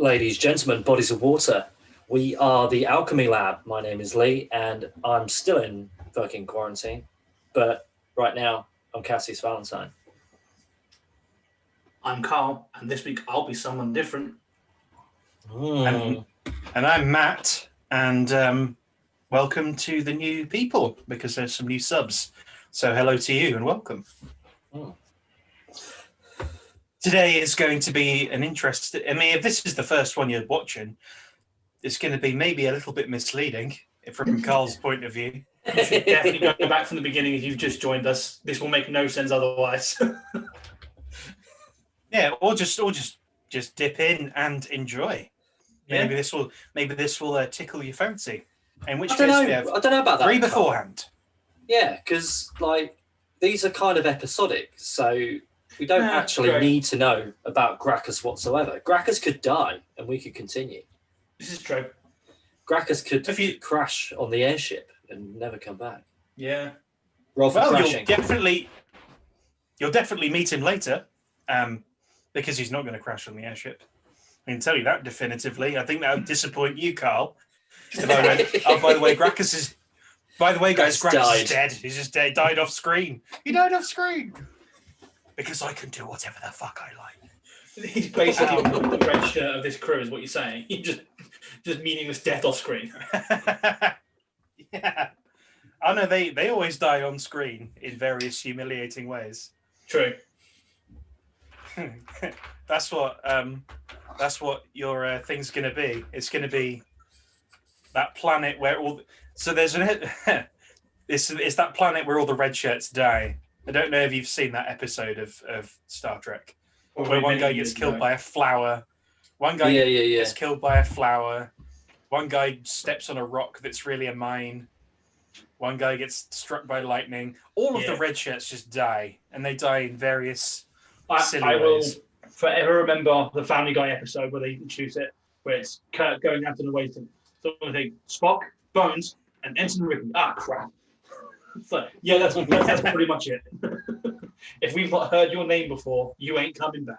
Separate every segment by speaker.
Speaker 1: Ladies, gentlemen, bodies of water, we are the Alchemy Lab. My name is Lee, and I'm still in fucking quarantine. But right now, I'm Cassius Valentine.
Speaker 2: I'm Carl, and this week I'll be someone different.
Speaker 3: And I'm Matt, and welcome to the new people, because there's some new subs. So hello to you, and welcome. Today is going to be an interesting... I mean, if this is the first one you're watching, it's going to be maybe a little bit misleading from Carl's point of view.
Speaker 2: You should definitely go back from the beginning if you've just joined us. This will make no sense otherwise.
Speaker 3: Yeah, or just dip in and enjoy.
Speaker 2: Yeah.
Speaker 3: Maybe this will tickle your fancy. In which
Speaker 1: I don't
Speaker 3: case
Speaker 1: know.
Speaker 3: we have
Speaker 1: I don't know about that.
Speaker 3: three
Speaker 1: Carl.
Speaker 3: beforehand.
Speaker 1: Yeah, because these are kind of episodic, so we don't actually need to know about Graccus whatsoever. Graccus could die, and we could continue.
Speaker 2: This is true.
Speaker 1: Graccus could crash on the airship and never come back.
Speaker 2: Yeah.
Speaker 1: Roll for crashing.
Speaker 3: You'll definitely meet him later, because he's not going to crash on the airship. I can tell you that definitively. I think that would disappoint you, Carl. If I went, oh, by the way, Graccus is... By the way, guys, Graccus is dead. He's just dead. Died off screen. He died off screen. Because I can do whatever the fuck I like.
Speaker 2: He's basically the red shirt of this crew, is what you're saying. He just meaningless death off screen.
Speaker 3: Yeah. Oh no, they always die on screen in various humiliating ways.
Speaker 2: True.
Speaker 3: That's what your thing's going to be. It's going to be that planet where it's that planet where all the red shirts die. I don't know if you've seen that episode of Star Trek where one guy gets killed by a flower. One guy gets killed by a flower. One guy steps on a rock that's really a mine. One guy gets struck by lightning. All of the red shirts just die, and they die in various silly
Speaker 2: I
Speaker 3: ways.
Speaker 2: will forever remember the Family Guy episode where they introduce it, where it's Kirk going out to the waiting. So I think Spock, Bones, and Ensign Ripley. Ah, crap. So, yeah, that's pretty much it. If we've not heard your name before, you ain't coming back.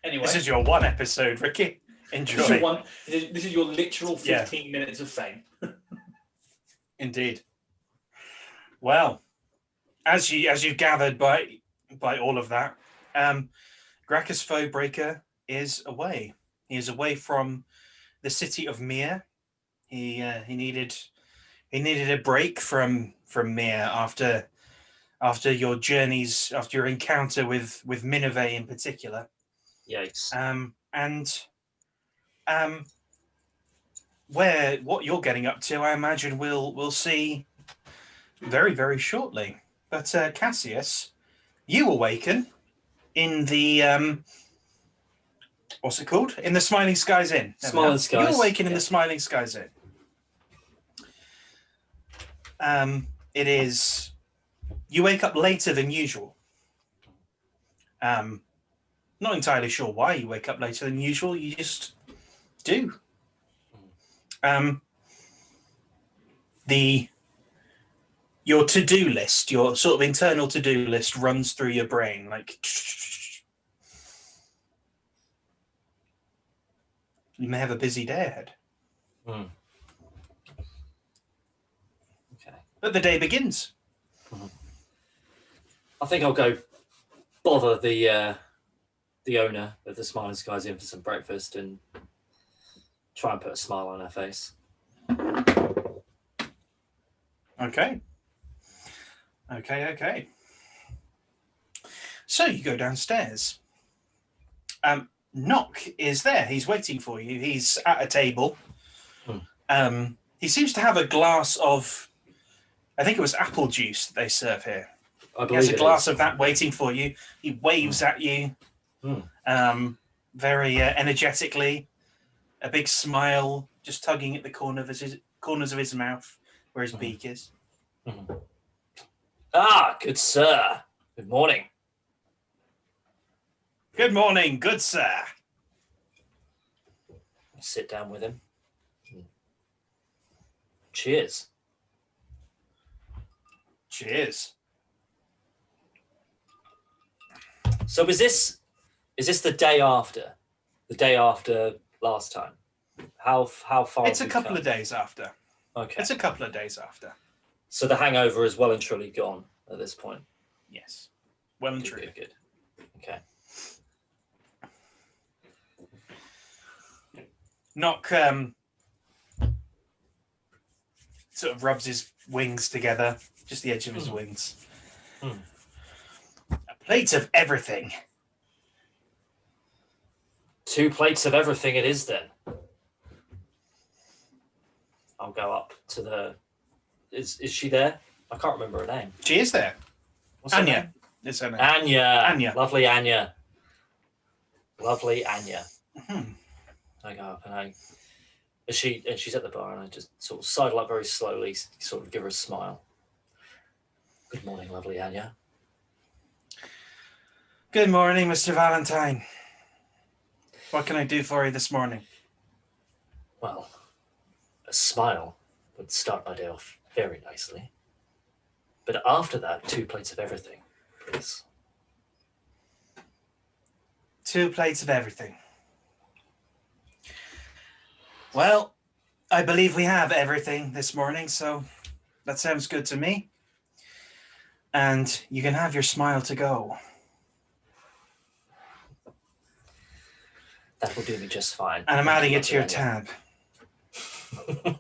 Speaker 2: Anyway,
Speaker 3: This is your one episode, Ricky. Enjoy.
Speaker 2: This is your literal 15 minutes of fame.
Speaker 3: Indeed. Well, as you've gathered by all of that, Graccus Foebreaker is away. He is away from the city of Mihre. He needed a break from Mihre after your journeys, after your encounter with Mihre in particular.
Speaker 1: Yikes.
Speaker 3: What you're getting up to, I imagine we'll see very, very shortly. But Cassius, you awaken in the what's it called? In the Smiling Skies Inn.
Speaker 1: Smiling Skies.
Speaker 3: You awaken in the Smiling Skies Inn. It is. You wake up later than usual. Not entirely sure why you wake up later than usual. You just do. Your to-do list, your sort of internal to-do list runs through your brain like. You may have a busy day ahead.
Speaker 1: Okay.
Speaker 3: But the day begins.
Speaker 1: I think I'll go bother the owner of the Smiling Skies Inn for some breakfast and try and put a smile on her face.
Speaker 3: Okay. So you go downstairs. Knock is there. He's waiting for you. He's at a table. He seems to have a glass of, I think it was apple juice that they serve here. He has a glass of that waiting for you. He waves at you very energetically. A big smile, just tugging at the corners of his mouth where his beak is.
Speaker 1: Ah, good sir. Good morning.
Speaker 3: Good morning, good sir.
Speaker 1: Sit down with him. Cheers.
Speaker 3: Cheers.
Speaker 1: So is this the day after? The day after last time? How far?
Speaker 3: It's a couple of days after.
Speaker 1: Okay.
Speaker 3: It's a couple of days after.
Speaker 1: So the hangover is well and truly gone at this point.
Speaker 3: Yes. Well and truly.
Speaker 1: Good. Okay.
Speaker 3: Nock sort of rubs his wings together, just the edge of his wings. A plate of everything.
Speaker 1: 2 plates of everything it is then. I'll go up to the... Is she there? I can't remember her name.
Speaker 3: She is there.
Speaker 1: What's her
Speaker 3: Anya.
Speaker 1: name?
Speaker 3: Is her name.
Speaker 1: Anya. Lovely Anya.
Speaker 3: Hmm.
Speaker 1: I go up and she's at the bar, and I just sort of sidle up very slowly, sort of give her a smile. Good morning, lovely Anya.
Speaker 3: Good morning, Mr. Valentine. What can I do for you this morning?
Speaker 1: Well, a smile would start my day off very nicely. But after that, 2 plates of everything, please.
Speaker 3: 2 plates of everything. Well, I believe we have everything this morning, so that sounds good to me. And you can have your smile to go.
Speaker 1: That will do me just fine.
Speaker 3: And I'm
Speaker 1: Thank
Speaker 3: adding
Speaker 1: you,
Speaker 3: it to your
Speaker 1: lovely
Speaker 3: tab.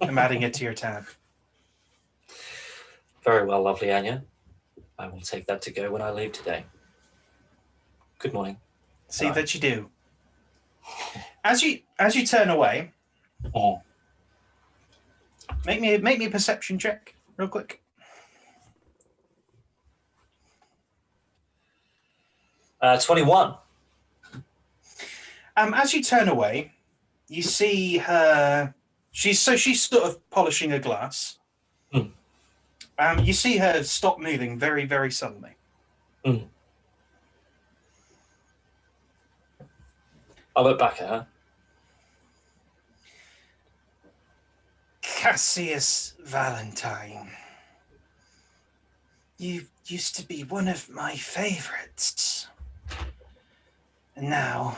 Speaker 3: I'm adding it to your tab.
Speaker 1: Very well, lovely Anya. I will take that to go when I leave today. Good morning.
Speaker 3: See
Speaker 1: Bye.
Speaker 3: that you do. As you turn away,
Speaker 1: Oh.
Speaker 3: make me a perception check, real quick.
Speaker 1: 21.
Speaker 3: As you turn away, you see her. She's sort of polishing a glass. You see her stop moving very, very suddenly.
Speaker 1: I look back at her.
Speaker 3: Cassius Valentine. You used to be one of my favorites. And now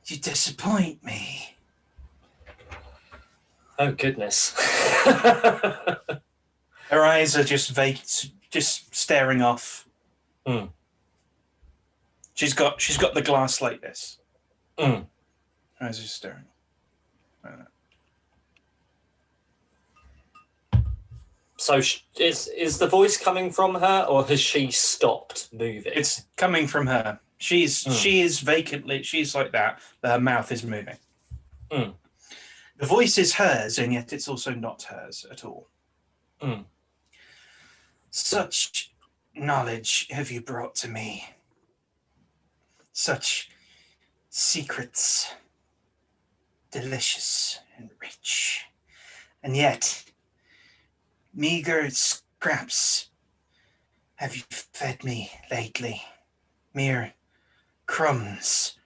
Speaker 3: you disappoint me.
Speaker 1: Oh, goodness.
Speaker 3: Her eyes are just vacant, just staring off. She's got the glass like this. Her eyes are staring.
Speaker 1: So is the voice coming from her, or has she stopped moving?
Speaker 3: It's coming from her. She is vacantly. She's like that, but her mouth is moving. The voice is hers, and yet it's also not hers at all. Such knowledge have you brought to me. Such secrets, delicious and rich, and yet meager scraps have you fed me lately. Mere crumbs,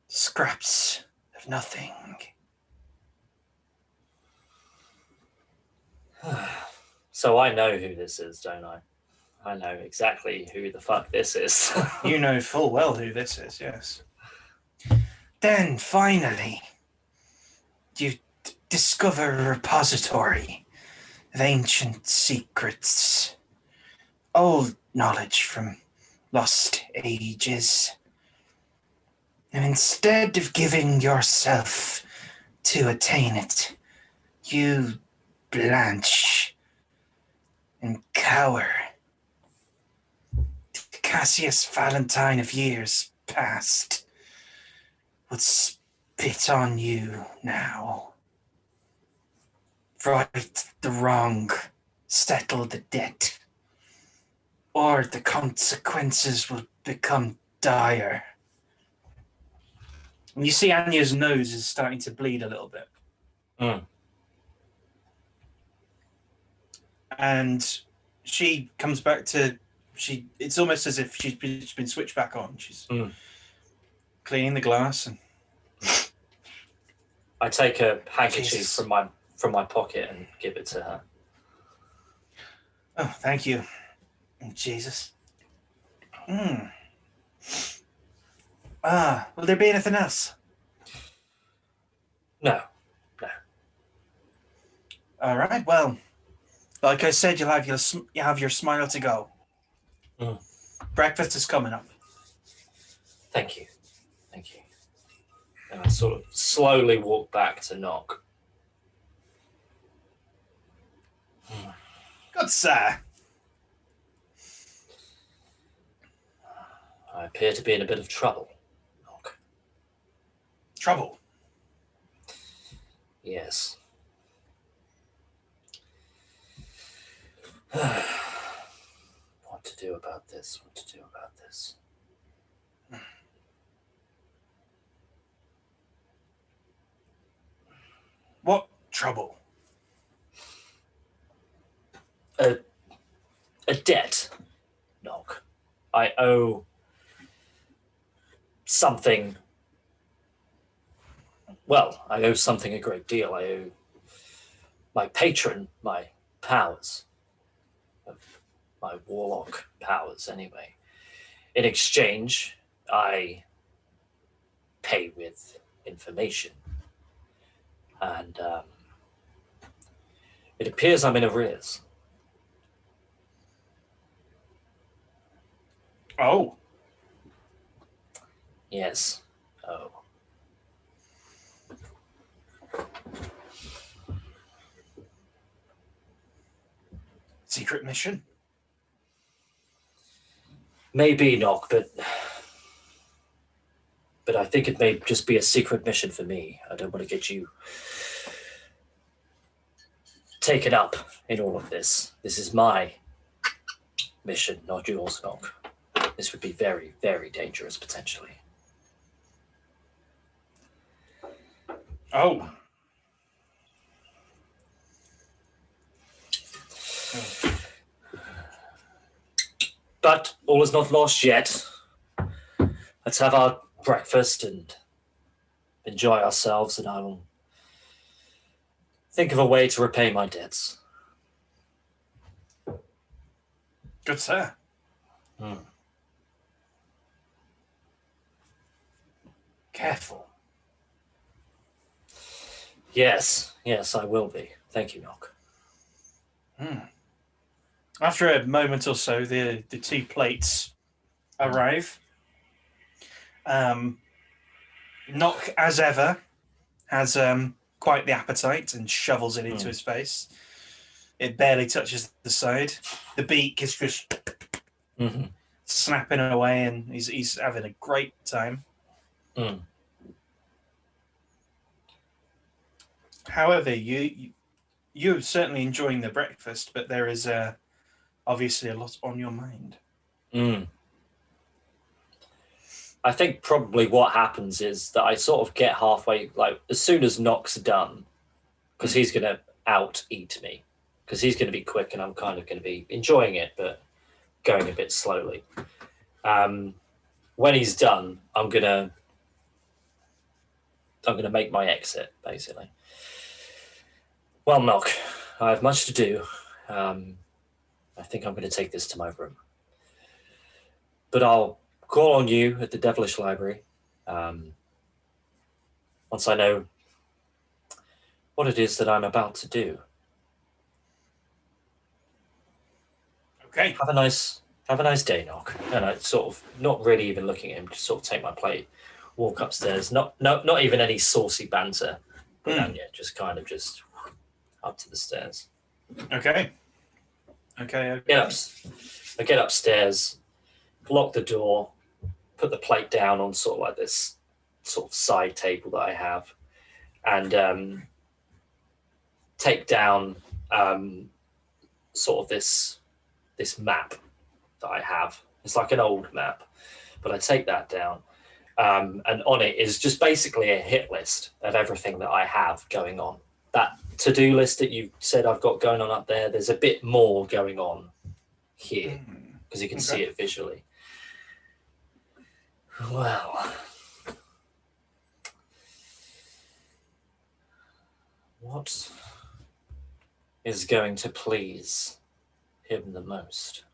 Speaker 3: scraps of nothing.
Speaker 1: So I know who this is, don't I? I know exactly who the fuck this is.
Speaker 3: You know full well who this is, yes. Then, finally, you discover a repository of ancient secrets, old knowledge from lost ages. And instead of giving yourself to attain it, you blanch and cower. The Cassius Valentine of years past would spit on you now. Right the wrong, settle the debt, or the consequences will become dire. And you see Anya's nose is starting to bleed a little bit. And she comes back to, it's almost as if she's been switched back on. She's cleaning the glass. And
Speaker 1: I take a handkerchief
Speaker 3: Jesus.
Speaker 1: from my pocket and give it to her.
Speaker 3: Oh, thank you. Jesus. Hmm. Will there be anything else?
Speaker 1: No.
Speaker 3: All right. Well, like I said, you'll have your smile to go.
Speaker 1: Mm.
Speaker 3: Breakfast is coming up.
Speaker 1: Thank you. Thank you. And I sort of slowly walk back to knock.
Speaker 3: Good sir.
Speaker 1: I appear to be in a bit of trouble. Knock.
Speaker 3: Trouble.
Speaker 1: Yes. What to do about this? What to do about this?
Speaker 3: What trouble?
Speaker 1: A debt. Knock. I owe something. Well, I owe something a great deal. I owe my patron my powers. My warlock powers, anyway. In exchange, I pay with information. And it appears I'm in arrears.
Speaker 3: Oh.
Speaker 1: Yes. Oh.
Speaker 3: Secret mission?
Speaker 1: Maybe not, but I think it may just be a secret mission for me. I don't want to get you taken up in all of this. This is my mission, not yours, Knock. This would be very, very dangerous, potentially.
Speaker 3: Oh.
Speaker 1: But all is not lost yet. Let's have our breakfast and enjoy ourselves, and I will think of a way to repay my debts.
Speaker 3: Good sir. Careful.
Speaker 1: Yes, I will be. Thank you, Knock.
Speaker 3: After a moment or so, the two plates arrive. Knock, as ever, has quite the appetite and shovels it into his face. It barely touches the side. The beak is just snapping away, and he's having a great time. However, you're certainly enjoying the breakfast, but there is obviously a lot on your mind.
Speaker 1: I think probably what happens is that I sort of get halfway, like as soon as Knock's done, because he's going to out-eat me, because he's going to be quick and I'm kind of going to be enjoying it, but going a bit slowly. When he's done, I'm gonna make my exit, basically. Well, Knock, I have much to do. I think I'm going to take this to my room. But I'll call on you at the Devilish Library once I know what it is that I'm about to do.
Speaker 3: Okay.
Speaker 1: Have a nice day, Knock. And I sort of, not really even looking at him, just sort of take my plate, walk upstairs. Not even any saucy banter. But just kind of just up to the stairs.
Speaker 3: Okay.
Speaker 1: I get upstairs, lock the door, put the plate down on sort of like this sort of side table that I have, and take down sort of this map that I have. It's like an old map, but I take that down, and on it is just basically a hit list of everything that I have going on. That to-do list that you said I've got going on up there, there's a bit more going on here because you can see it visually. Well, what is going to please him the most?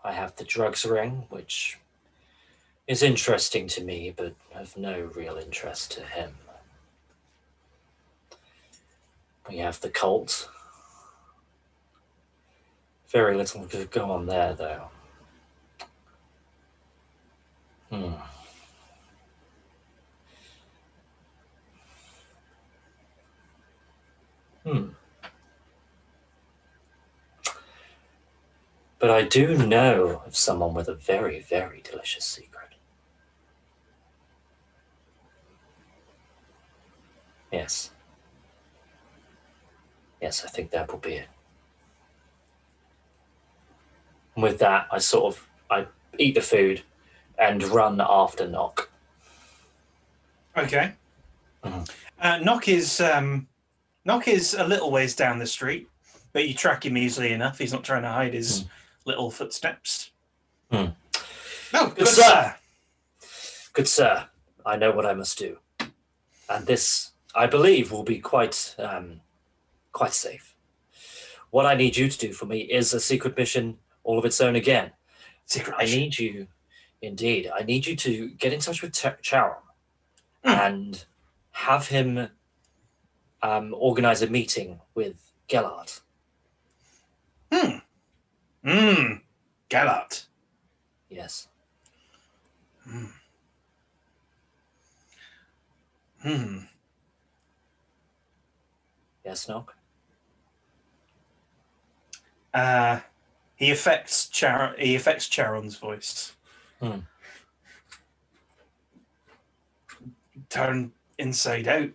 Speaker 1: I have the drugs ring, which is interesting to me, but of no real interest to him. We have the cult. Very little could go on there, though. Hmm. Hmm. But I do know of someone with a very, very delicious secret. Yes. Yes, I think that will be it. And with that, I eat the food and run after Knock.
Speaker 3: Okay.
Speaker 1: Mhm.
Speaker 3: Knock is a little ways down the street, but you track him easily enough. He's not trying to hide his little footsteps.
Speaker 1: Hmm.
Speaker 3: Oh, good sir.
Speaker 1: Good sir, I know what I must do. And this, I believe, will be quite safe. What I need you to do for me is a secret mission all of its own again.
Speaker 3: Secret
Speaker 1: I
Speaker 3: mission.
Speaker 1: need you, indeed, I need you to get in touch with Charon and have him organize a meeting with Gellert.
Speaker 3: Gellert.
Speaker 1: Yes. Yes, Knock?
Speaker 3: He affects Charon's voice. Turn inside out.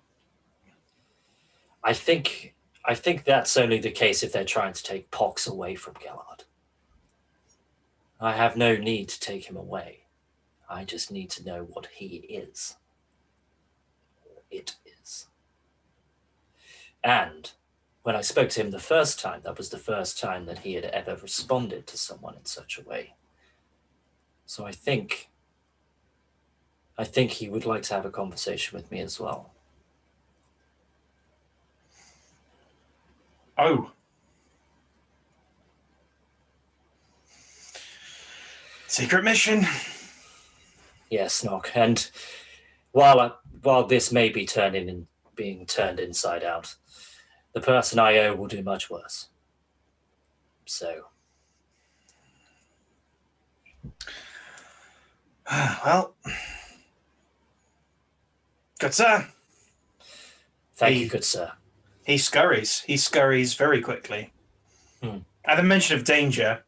Speaker 1: I think that's only the case if they're trying to take Pox away from Gellert. I have no need to take him away. I just need to know what he is. Or it is. And when I spoke to him the first time, that was the first time that he had ever responded to someone in such a way. So I think he would like to have a conversation with me as well.
Speaker 3: Oh. Secret mission.
Speaker 1: Yes, Knock. And while this may be being turned inside out, the person I owe will do much worse. So.
Speaker 3: Well. Good sir.
Speaker 1: Thank you, good sir.
Speaker 3: He scurries. He scurries very quickly. At the mention of danger,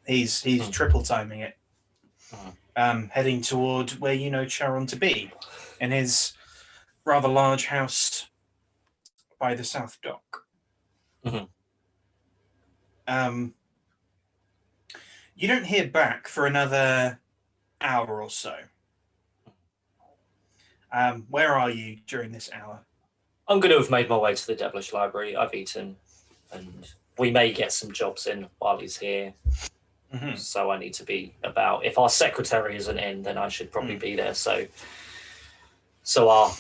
Speaker 3: he's triple timing it. Heading toward where you know Charon to be, in his rather large house by the South Dock. You don't hear back for another hour or so. Where are you during this hour?
Speaker 1: I'm going to have made my way to the Devilish Library. I've eaten, and we may get some jobs in while he's here. So I need to be about. If our secretary isn't in, then I should probably be there. So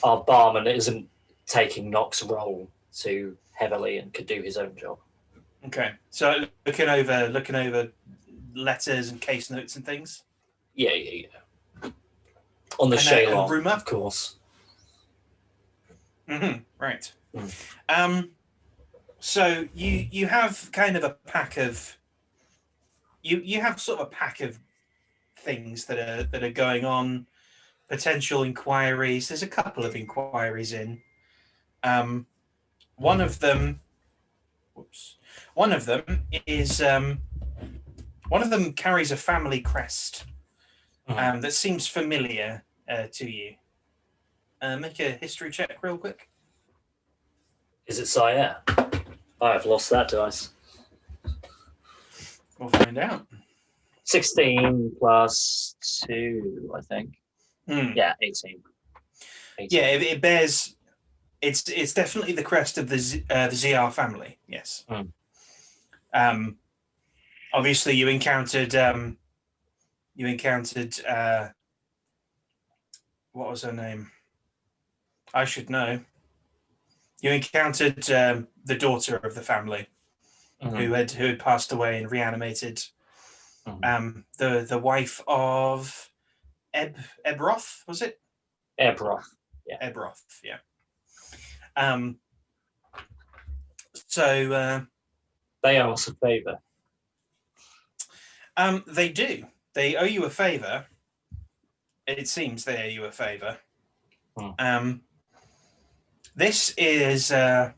Speaker 1: our barman isn't taking Knock's role too heavily and could do his own job.
Speaker 3: Okay, so looking over letters and case notes and things.
Speaker 1: Yeah. On the Shaylon,
Speaker 3: room up,
Speaker 1: of course.
Speaker 3: Right. So you have kind of a pack of. You have sort of a pack of things that are going on, potential inquiries. There's a couple of inquiries in. One of them is one of them carries a family crest that seems familiar to you. Make a history check real quick.
Speaker 1: Is it Sire? I have lost that dice.
Speaker 3: We'll find out.
Speaker 1: 16 plus 2, I think. Yeah, 18.
Speaker 3: Yeah, it bears. It's definitely the crest of the ZR family. Yes. Obviously, you encountered. What was her name? I should know. You encountered the daughter of the family, who had passed away and reanimated the wife of Ebroth, was it?
Speaker 1: Ebroth. Yeah.
Speaker 3: Ebroth, yeah. So
Speaker 1: they owe us a favour.
Speaker 3: They do. They owe you a favour. It seems they owe you a favour. This is. Well,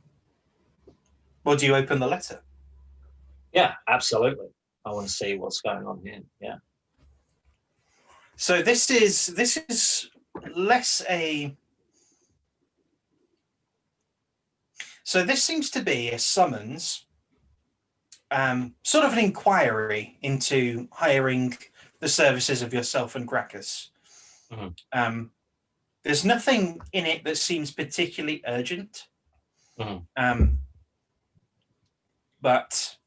Speaker 3: do you open the letter?
Speaker 1: Yeah, absolutely. I want to see what's going on here. Yeah.
Speaker 3: So this is less a. So this seems to be a summons, sort of an inquiry into hiring the services of yourself and Graccus. There's nothing in it that seems particularly urgent, but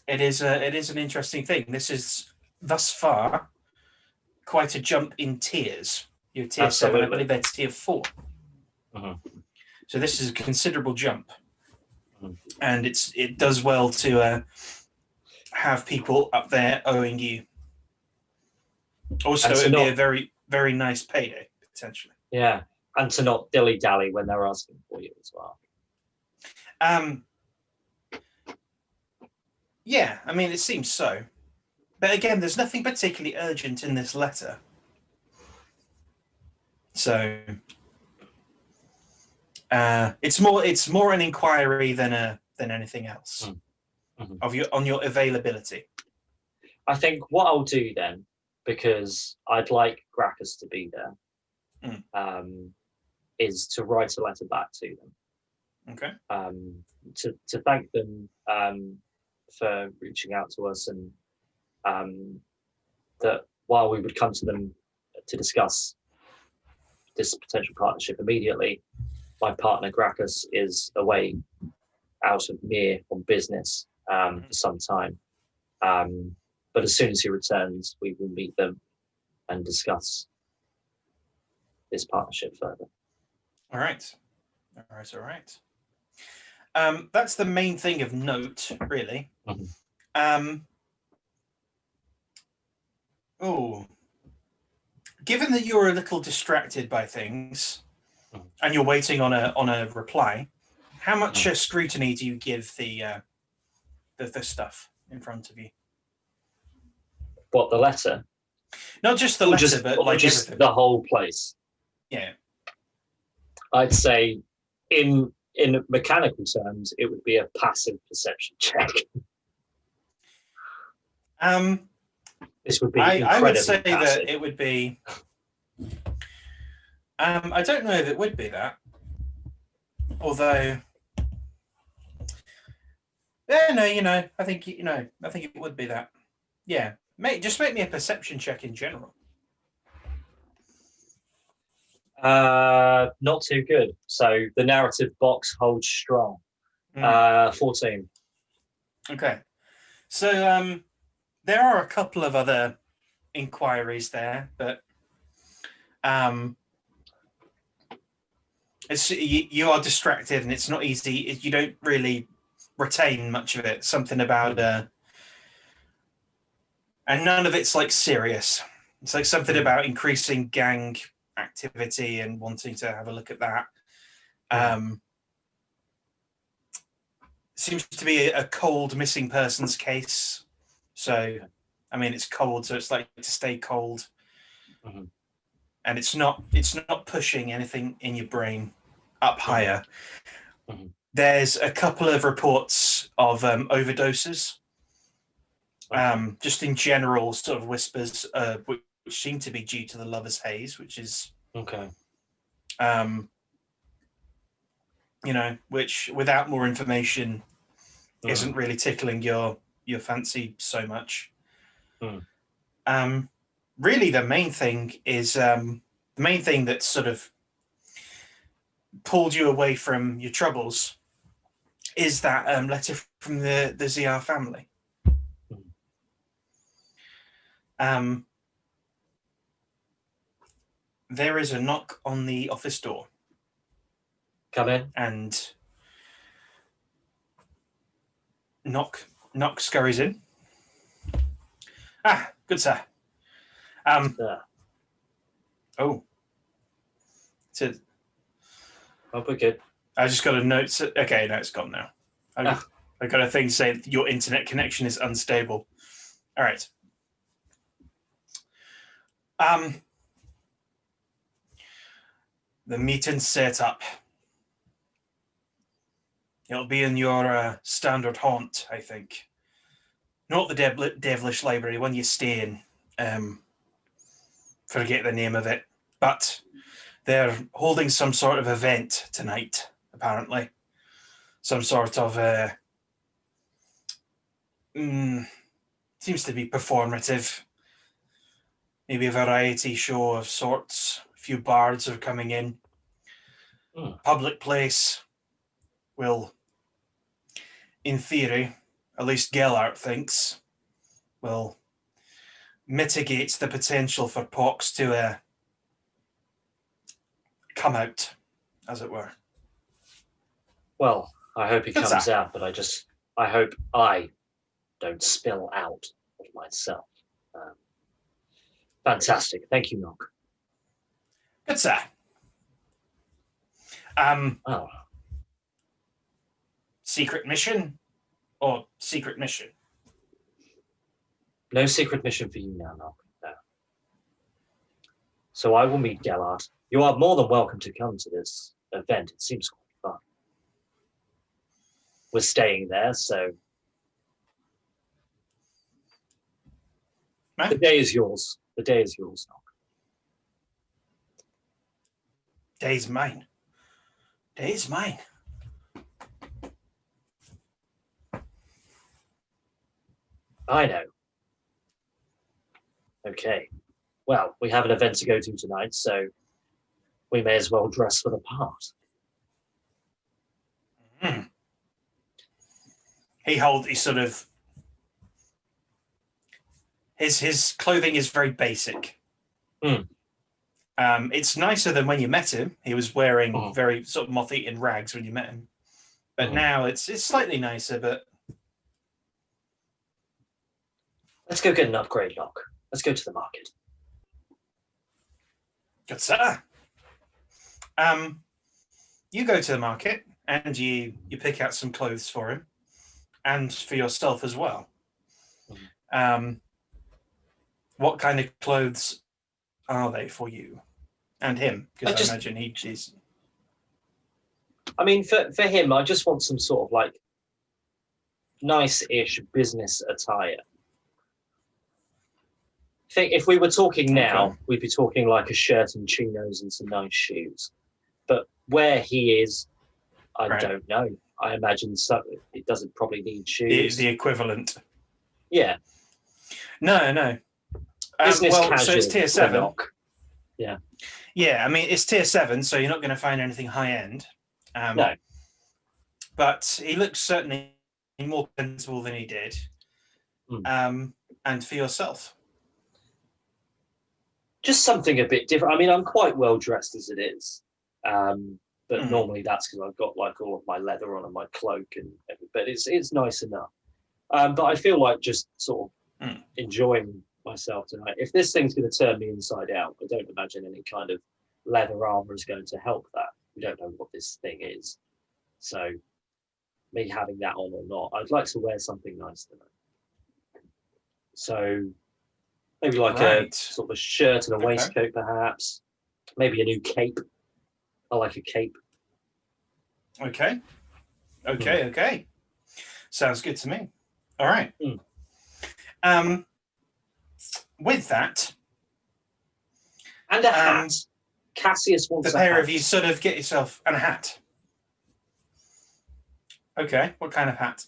Speaker 3: it is an interesting thing. This is thus far quite a jump in tiers. You're tier 7, I believe they're tier 4. So this is a considerable jump, and it does well to have people up there owing you. Also, it'd be a very, very nice payday potentially.
Speaker 1: Yeah, and to not dilly dally when they're asking for you as well.
Speaker 3: Yeah, I mean, it seems so, but again, there's nothing particularly urgent in this letter. So. It's more an inquiry than anything else on your availability.
Speaker 1: I think what I'll do then, because I'd like Graccus to be there, is to write a letter back to them.
Speaker 3: Okay.
Speaker 1: To thank them for reaching out to us, and that while we would come to them to discuss this potential partnership immediately, my partner Graccus is away out of Mihre on business for some time. But as soon as he returns, we will meet them and discuss this partnership further.
Speaker 3: All right. That's the main thing of note, really. Given that you're a little distracted by things, and you're waiting on a reply, how much scrutiny do you give the stuff in front of you?
Speaker 1: What, the letter?
Speaker 3: Not just the letter, but like
Speaker 1: just
Speaker 3: everything.
Speaker 1: The whole place.
Speaker 3: Yeah.
Speaker 1: I'd say, in mechanical terms, it would be a passive perception check. This would be.
Speaker 3: I would say
Speaker 1: passive.
Speaker 3: that it would be. I don't know if it would be that, although. Yeah, no, I think it would be that. Yeah, just make me a perception check in general.
Speaker 1: Not too good. So the narrative box holds strong. 14.
Speaker 3: Okay, so there are a couple of other inquiries there, but you are distracted and it's not easy. You don't really retain much of it. Something about and none of it's like serious. It's like something about increasing gang activity and wanting to have a look at that. Seems to be a cold missing persons case. So, I mean, it's cold, so it's like to stay cold. And it's not pushing anything in your brain up higher. There's a couple of reports of overdoses, just in general sort of whispers, which seem to be due to the lover's haze, which is which without more information isn't really tickling your fancy so much. Really, the main thing is the main thing that sort of pulled you away from your troubles is that letter from the ZR family. There is a knock on the office door.
Speaker 1: Come in.
Speaker 3: And knock scurries in. Good sir.
Speaker 1: Yeah.
Speaker 3: Oh. So,
Speaker 1: Oh, we're good.
Speaker 3: I just got a note. Okay, no, it's gone now. I got a thing saying your internet connection is unstable. All right. The meeting set up. It'll be in your standard haunt, I think. Not the devilish library, one you stay in. Forget the name of it. But they're holding some sort of event tonight, apparently. Some sort of seems to be performative. Maybe a variety show of sorts. A few bards are coming in. Public place will, in theory, at least Gellert thinks, will mitigate the potential for pox to come out, as it were.
Speaker 1: Well, I hope he comes out, but I hope I don't spill out of myself. Fantastic. Thank you, Nock.
Speaker 3: Good, sir. Secret mission or secret mission?
Speaker 1: No secret mission for you now, Nock. No. So I will meet Gellert. You are more than welcome to come to this event. It seems quite fun. We're staying there, so the day is yours. The day is yours, Nock.
Speaker 3: Day's mine. Day's mine.
Speaker 1: I know. Okay. Well, we have an event to go to tonight, so we may as well dress for the part.
Speaker 3: He sort of his clothing is very basic. It's nicer than when you met him. He was wearing very sort of moth-eaten rags when you met him, but now it's slightly nicer. But
Speaker 1: let's go get an upgrade, Nock. Let's go to the market.
Speaker 3: Good sir. You go to the market and you pick out some clothes for him and for yourself as well. What kind of clothes are they for you and him? Because I imagine he's.
Speaker 1: I mean, for him, I just want some sort of like nice-ish business attire. If we were talking now, we'd be talking like a shirt and chinos and some nice shoes. But where he is, I don't know. I imagine it doesn't probably need shoes.
Speaker 3: The equivalent.
Speaker 1: Yeah.
Speaker 3: No.
Speaker 1: Business casual.
Speaker 3: So it's tier 7.
Speaker 1: Yeah.
Speaker 3: Yeah, I mean, it's tier 7, so you're not going to find anything high-end.
Speaker 1: No.
Speaker 3: But he looks certainly more presentable than he did. And for yourself.
Speaker 1: Just something a bit different. I mean, I'm quite well dressed as it is. But normally that's because I've got like all of my leather on and my cloak and everything. But it's nice enough. But I feel like just sort of enjoying myself tonight. If this thing's going to turn me inside out, I don't imagine any kind of leather armor is going to help that. We don't know what this thing is. So me having that on or not, I'd like to wear something nice tonight. So maybe like a sort of a shirt and a waistcoat, perhaps. Maybe a new cape. I like a cape.
Speaker 3: Okay. Sounds good to me. All right. With that,
Speaker 1: and a hat. Cassius wants
Speaker 3: the
Speaker 1: a
Speaker 3: pair
Speaker 1: hat.
Speaker 3: of you sort of get yourself a hat. Okay, what kind of hat?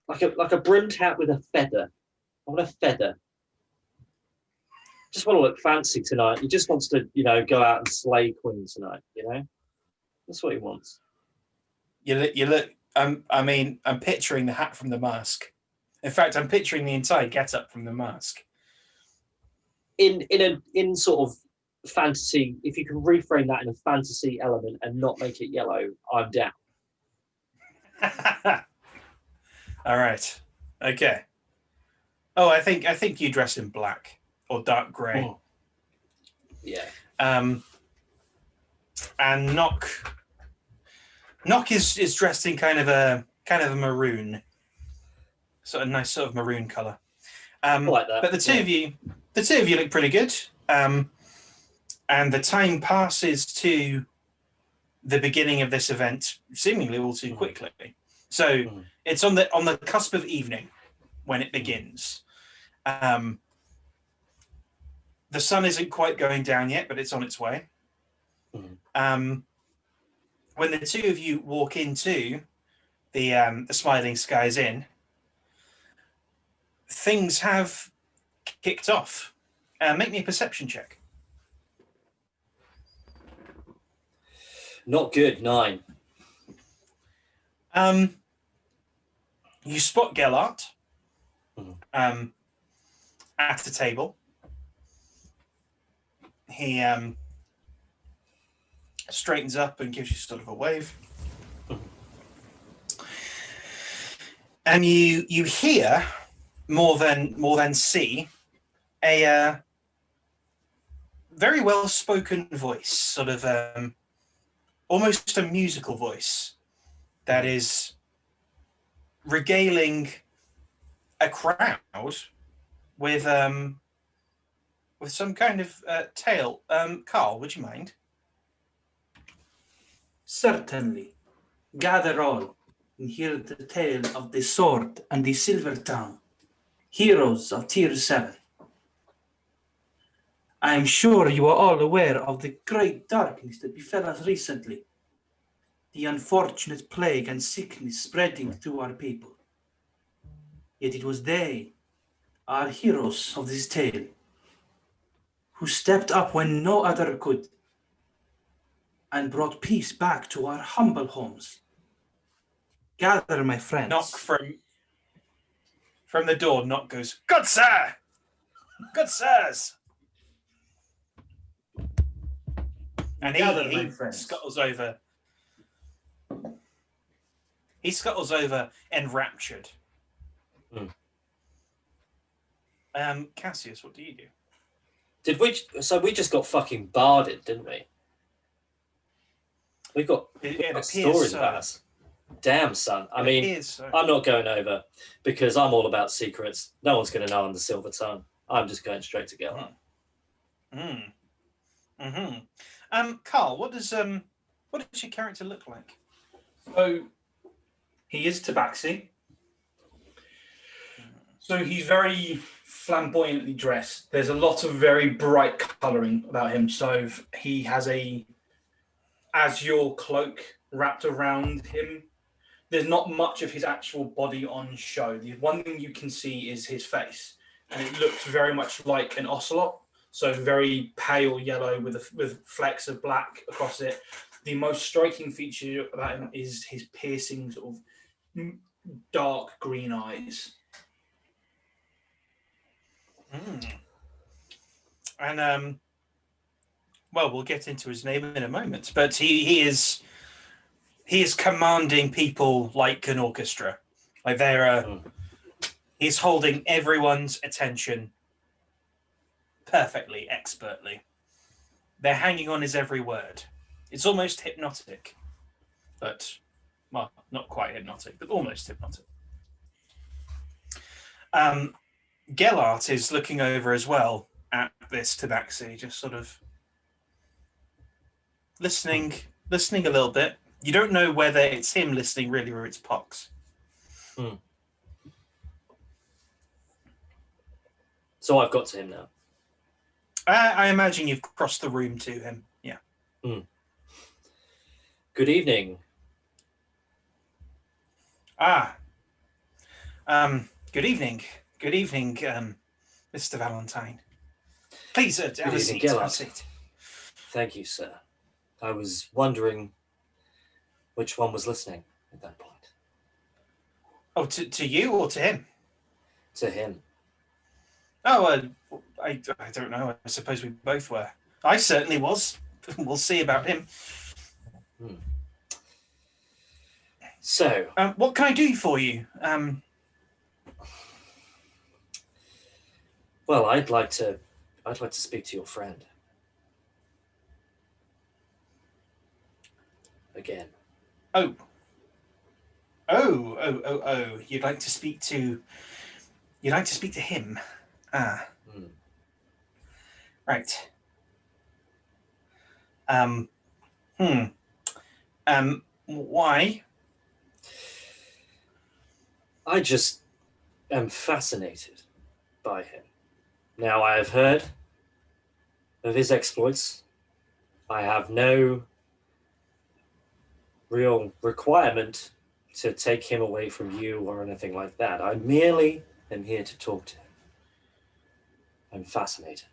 Speaker 1: Like a brimmed hat with a feather. I want a feather. Just want to look fancy tonight. He just wants to, go out and slay Queen tonight. That's what he wants.
Speaker 3: You look. I'm picturing the hat from The Mask. In fact, I'm picturing the entire get-up from The Mask.
Speaker 1: In sort of fantasy, if you can reframe that in a fantasy element and not make it yellow, I'm down.
Speaker 3: All right. Okay. Oh, I think you dress in black or dark grey.
Speaker 1: Oh. Yeah.
Speaker 3: And Knock is dressed in kind of a maroon, sort of nice sort of maroon color.
Speaker 1: I like that.
Speaker 3: But the two of you look pretty good. And the time passes to the beginning of this event seemingly all too quickly. So it's on the cusp of evening when it begins. The sun isn't quite going down yet, but it's on its way. When the two of you walk into the Smiling Skies Inn, things have kicked off. Make me a perception check.
Speaker 1: Not good. 9.
Speaker 3: You spot Gellert at a table. He straightens up and gives you sort of a wave. And you hear more than see a very well spoken voice, sort of almost a musical voice that is regaling a crowd with some kind of tale. Carl, would you mind?
Speaker 4: Certainly. Gather all and hear the tale of the sword and the silver tongue, heroes of Tier 7. I am sure you are all aware of the great darkness that befell us recently, the unfortunate plague and sickness spreading through our people. Yet it was they, our heroes of this tale, who stepped up when no other could, and brought peace back to our humble homes. Gather, my friends.
Speaker 3: Knock from the door. Knock goes, "Good sir, good sirs," and he scuttles over. He scuttles over, enraptured. Cassius, what do you do?
Speaker 1: Did we? So we just got fucking barded, didn't we? We got stories about us. Damn, son. I mean, I'm not going over because I'm all about secrets. No one's going to know I'm the Silver Tongue. I'm just going straight to Gellert.
Speaker 3: Carl, what does your character look like?
Speaker 2: So he is Tabaxi. So he's very flamboyantly dressed. There's a lot of very bright colouring about him. So he has a azure cloak wrapped around him. There's not much of his actual body on show. The one thing you can see is his face, and it looks very much like an ocelot. So very pale yellow with flecks of black across it. The most striking feature about him is his piercing sort of dark green eyes.
Speaker 3: And well, we'll get into his name in a moment, but he is commanding people like an orchestra. Like he's holding everyone's attention perfectly, expertly. They're hanging on his every word. It's almost hypnotic, but well, not quite hypnotic, but almost hypnotic. Gellert is looking over as well at this tabaxi, just sort of listening a little bit. You don't know whether it's him listening really or it's Pox.
Speaker 1: So I've got to him now.
Speaker 3: I imagine you've crossed the room to him. Yeah.
Speaker 1: Good evening.
Speaker 3: Good evening. Good evening, Mr. Valentine. Please, have a seat. Have a seat.
Speaker 1: Thank you, sir. I was wondering which one was listening at that point.
Speaker 3: Oh, to you or to him?
Speaker 1: To him.
Speaker 3: Oh, I don't know. I suppose we both were. I certainly was. We'll see about him.
Speaker 1: So,
Speaker 3: what can I do for you?
Speaker 1: Well, I'd like to speak to your friend. Again.
Speaker 3: Oh. You'd like to speak to him. Ah.
Speaker 1: Hmm.
Speaker 3: Right. Why?
Speaker 1: I just am fascinated by him. Now, I have heard of his exploits. I have no real requirement to take him away from you or anything like that. I merely am here to talk to him. I'm fascinated.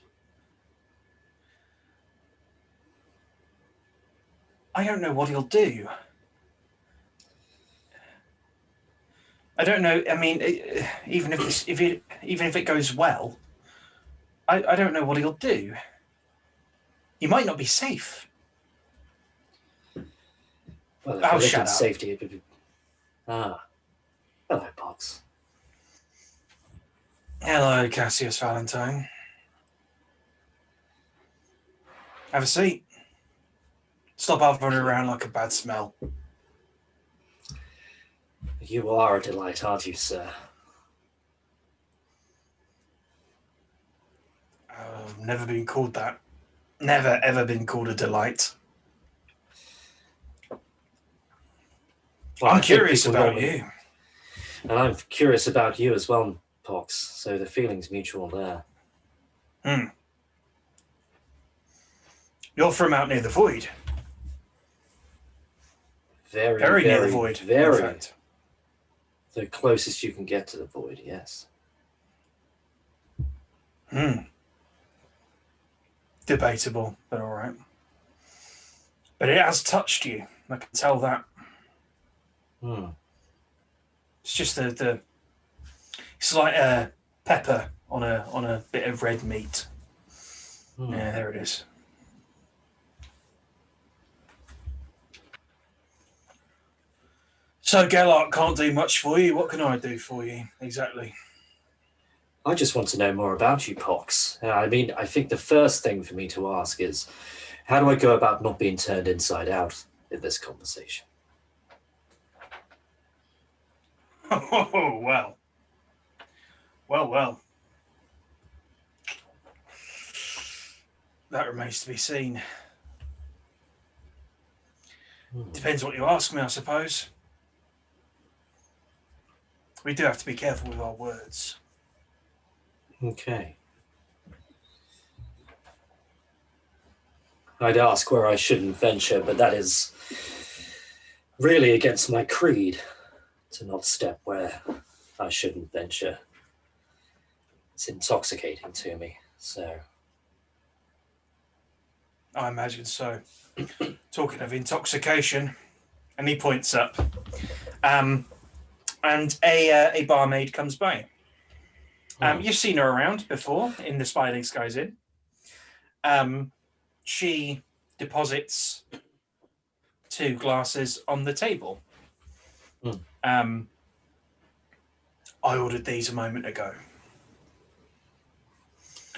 Speaker 3: I don't know what he'll do. I don't know. I mean, even if it goes well, I don't know what he'll do. He might not be safe.
Speaker 1: Well, if
Speaker 3: Oh,
Speaker 1: we look
Speaker 3: shut
Speaker 1: at
Speaker 3: up.
Speaker 1: safety, it would be... Ah. Hello, Pox.
Speaker 3: Hello, Cassius Valentine. Have a seat. Stop hovering around like a bad smell.
Speaker 1: You are a delight, aren't you, sir?
Speaker 3: I've never been called that. Never, ever been called a delight.
Speaker 1: Well,
Speaker 3: I'm
Speaker 1: I think
Speaker 3: curious
Speaker 1: people
Speaker 3: about
Speaker 1: normally-
Speaker 3: you.
Speaker 1: And I'm curious about you as well, Pox, so the feeling's mutual there.
Speaker 3: You're from out near the void.
Speaker 1: Very
Speaker 3: Near the void, in
Speaker 1: very
Speaker 3: fact.
Speaker 1: the closest you can get to the void, yes.
Speaker 3: Debatable, but all right. But it has touched you. I can tell that. It's just the it's like a pepper on a bit of red meat. Yeah, there it is. So Gellart can't do much for you. What can I do for you exactly?
Speaker 1: I just want to know more about you, Pox. I mean, I think the first thing for me to ask is, how do I go about not being turned inside out in this conversation?
Speaker 3: Oh, well. That remains to be seen. Depends what you ask me, I suppose. We do have to be careful with our words.
Speaker 1: Okay. I'd ask where I shouldn't venture, but that is really against my creed to not step where I shouldn't venture. It's intoxicating to me, so...
Speaker 3: I imagine so. Talking of intoxication, and he points up, and a barmaid comes by. You've seen her around before in the Spiding Skies Inn. She deposits 2 glasses on the table. I ordered these a moment ago.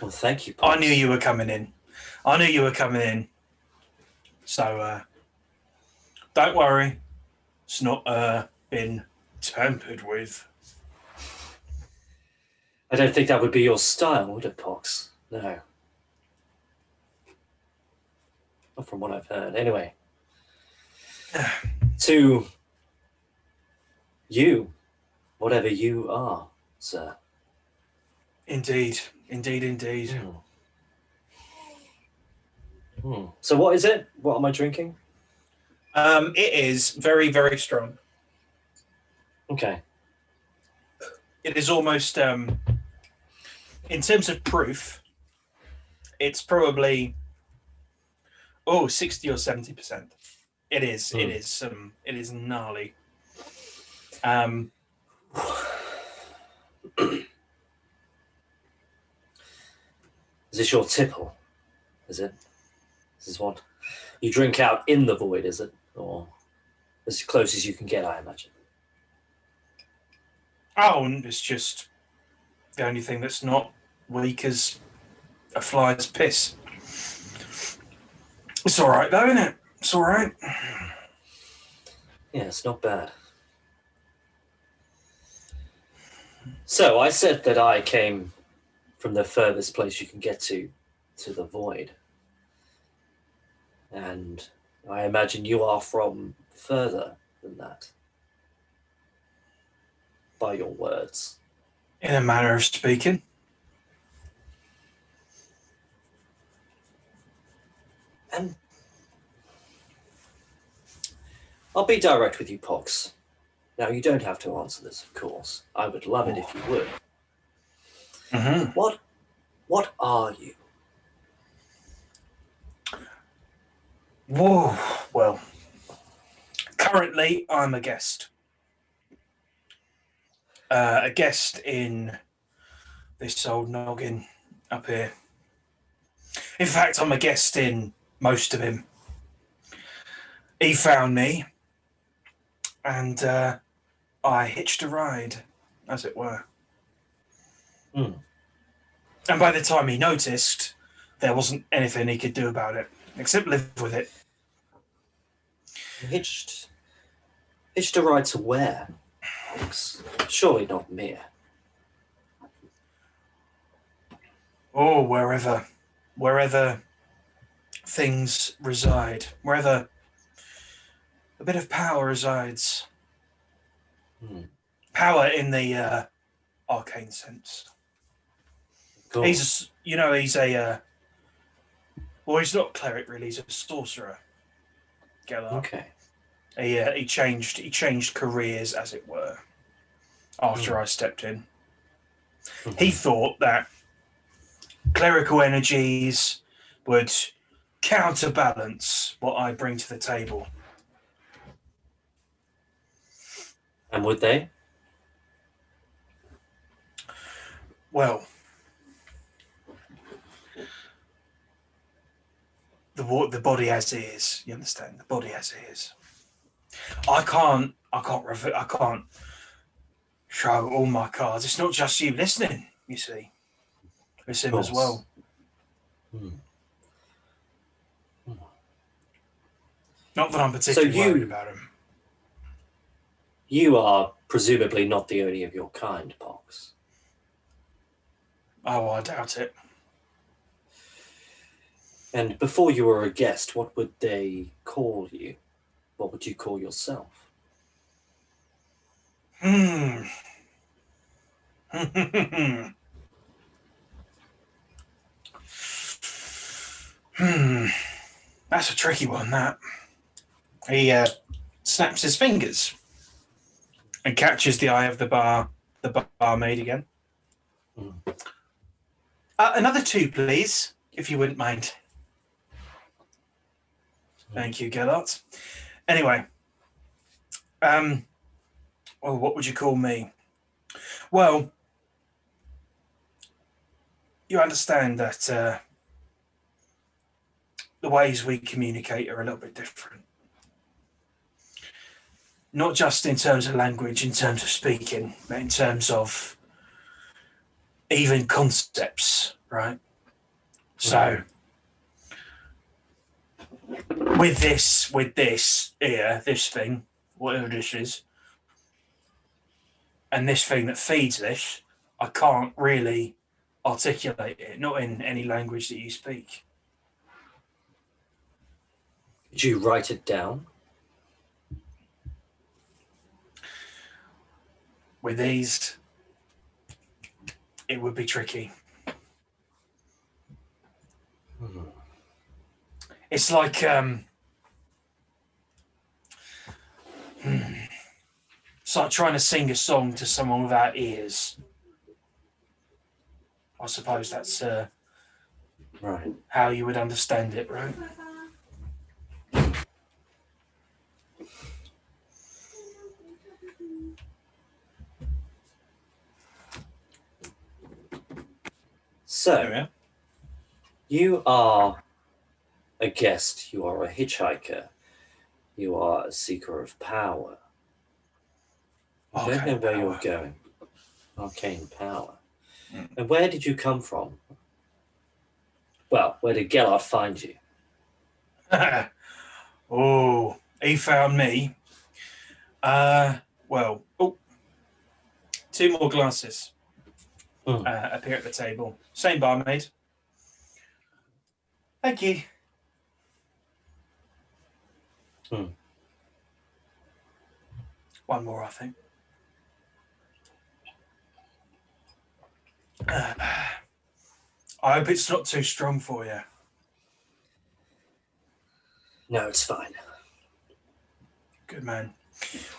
Speaker 1: Well, thank you, Pops.
Speaker 3: I knew you were coming in. So, don't worry. It's not been tampered with.
Speaker 1: I don't think that would be your style, would it, Pox? No. Not from what I've heard. Anyway. To you, whatever you are, sir.
Speaker 3: Indeed.
Speaker 1: So what is it? What am I drinking?
Speaker 3: It is very, very strong.
Speaker 1: Okay.
Speaker 3: It is almost, in terms of proof, it's probably 60 or 70%. It is. It is gnarly.
Speaker 1: Is this your tipple? Is it? This is what you drink out in the void, is it? Or as close as you can get, I imagine.
Speaker 3: Oh, and it's just the only thing that's not weak as a fly's piss. It's all right, though, isn't it? It's all right.
Speaker 1: Yeah, it's not bad. So I said that I came from the furthest place you can get to the void. And I imagine you are from further than that. By your words.
Speaker 3: In a manner of speaking.
Speaker 1: And I'll be direct with you, Pox. Now, you don't have to answer this, of course. I would love it if you would.
Speaker 3: Mm-hmm.
Speaker 1: What are you?
Speaker 3: Whoa. Well, currently I'm a guest. A guest in this old noggin up here. In fact, I'm a guest in most of him. He found me, and I hitched a ride, as it were.
Speaker 1: Hmm.
Speaker 3: And by the time he noticed, there wasn't anything he could do about it, except live with it.
Speaker 1: Hitched a ride to where? Pox? Surely not Mihre.
Speaker 3: Oh, wherever things reside, wherever a bit of power resides.
Speaker 1: Hmm.
Speaker 3: Power in the arcane sense.
Speaker 1: Cool.
Speaker 3: He's a well, he's not a cleric really. He's a sorcerer. Get that?
Speaker 1: Okay.
Speaker 3: He changed careers, as it were, after I stepped in.
Speaker 1: Mhm.
Speaker 3: He thought that clerical energies would counterbalance what I bring to the table.
Speaker 1: And would they?
Speaker 3: Well, the body as is. You understand? The body as is. I can't show all my cards. It's not just you listening. You see, it's him as well.
Speaker 1: Hmm.
Speaker 3: Not that I'm particularly
Speaker 1: So
Speaker 3: worried about him.
Speaker 1: You are presumably not the only of your kind, Pox.
Speaker 3: Oh, I doubt it.
Speaker 1: And before you were a guest, what would they call you? What would you call yourself?
Speaker 3: Hmm. That's a tricky one, that. He snaps his fingers and catches the eye of the barmaid again.
Speaker 1: Mm.
Speaker 3: Another 2, please, if you wouldn't mind. Thank you, Gellert. Anyway, well, what would you call me? Well, you understand that the ways we communicate are a little bit different. Not just in terms of language, in terms of speaking, but in terms of even concepts, right? So, with this here, this thing, whatever this is, and this thing that feeds this, I can't really articulate it, not in any language that you speak.
Speaker 1: Did you write it down?
Speaker 3: With these, it would be tricky.
Speaker 1: Hmm.
Speaker 3: It's like it's like trying to sing a song to someone without ears. I suppose that's
Speaker 1: Right.
Speaker 3: how you would understand it, right?
Speaker 1: So, you are a guest, you are a hitchhiker, you are a seeker of power. I don't know where you're going. Arcane power. And where did you come from? Well, where did Gellard find you?
Speaker 3: Oh, he found me. Well, oh, 2 more glasses appear at the table. Same barmaid. Thank you. One more, I think. I hope it's not too strong for you.
Speaker 1: No, it's fine.
Speaker 3: Good man.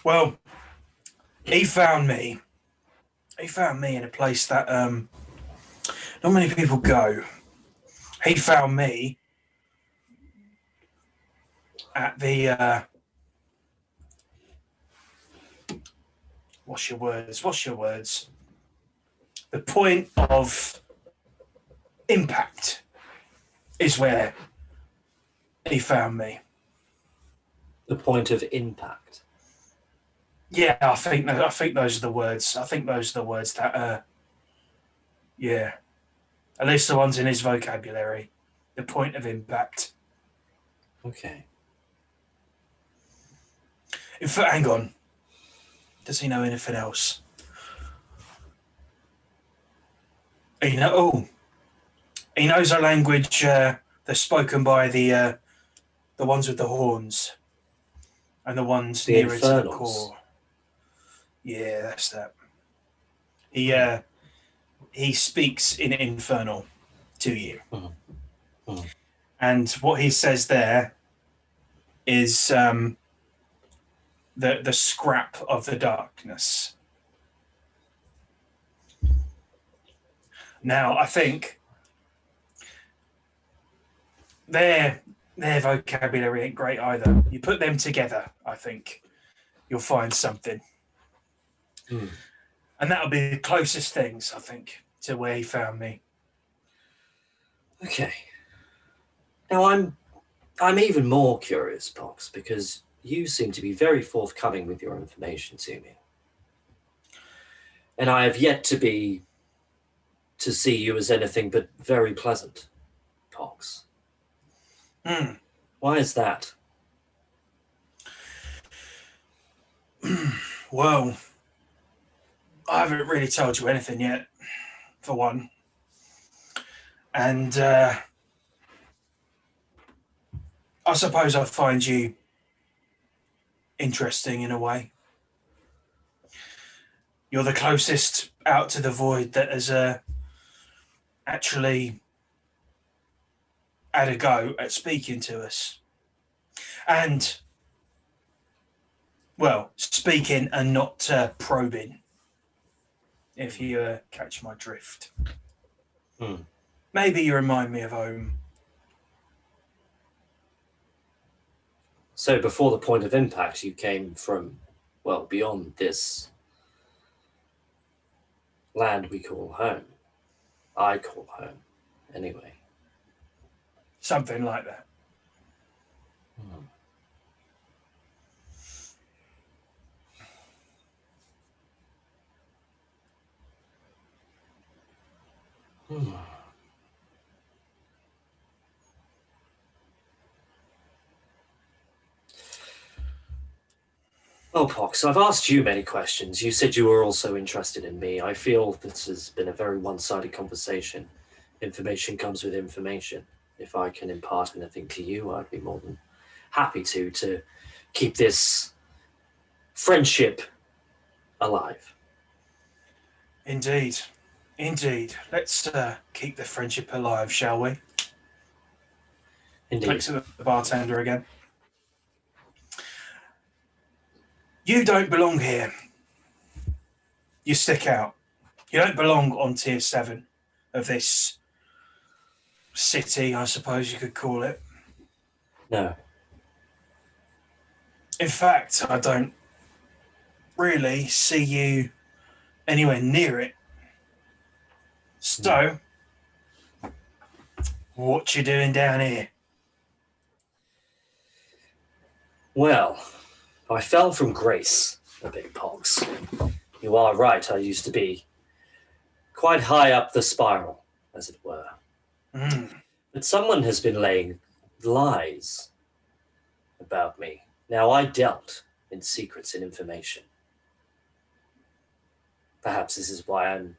Speaker 3: Well, he found me. He found me in a place that not many people go. He found me at the what's your words? The point of impact is where he found me.
Speaker 1: The point of impact.
Speaker 3: Yeah, I think those are the words. I think those are the words that yeah. At least the ones in his vocabulary. The point of impact.
Speaker 1: Okay.
Speaker 3: In fact, hang on. Does he know anything else? He knows a language that's spoken by the ones with the horns and the ones
Speaker 1: The
Speaker 3: nearer to the
Speaker 1: Infernals.
Speaker 3: core. Yeah, that's that. He speaks in Infernal to you. And what he says there is the scrap of the darkness. Now, I think their vocabulary ain't great either. You put them together, I think you'll find something. And that'll be the closest things, I think, to where he found me.
Speaker 1: Okay. Now I'm even more curious, Pox, because you seem to be very forthcoming with your information to me. And I have yet to see you as anything but very pleasant, Pox. Why is that?
Speaker 3: Well, I haven't really told you anything yet, for one. And I suppose I find you interesting in a way. You're the closest out to the void that has actually had a go at speaking to us. And, well, speaking and not probing, if you catch my drift. Maybe you remind me of home.
Speaker 1: So before the point of impact, you came from, well, beyond this land we call home. I call home, anyway.
Speaker 3: Something like that.
Speaker 1: Well, Pox, I've asked you many questions. You said you were also interested in me. I feel this has been a very one-sided conversation. Information comes with information. If I can impart anything to you, I'd be more than happy to keep this friendship alive.
Speaker 3: Indeed. Let's keep the friendship alive, shall we?
Speaker 1: Indeed.
Speaker 3: Looks at the bartender again. You don't belong here. You stick out. You don't belong on tier 7 of this city, I suppose you could call it.
Speaker 1: No.
Speaker 3: In fact, I don't really see you anywhere near it. So, what you doing down here?
Speaker 1: Well, I fell from grace a bit, Pox. You are right, I used to be quite high up the spiral, as it were.
Speaker 3: Mm.
Speaker 1: But someone has been laying lies about me. Now, I dealt in secrets and information. Perhaps this is why I'm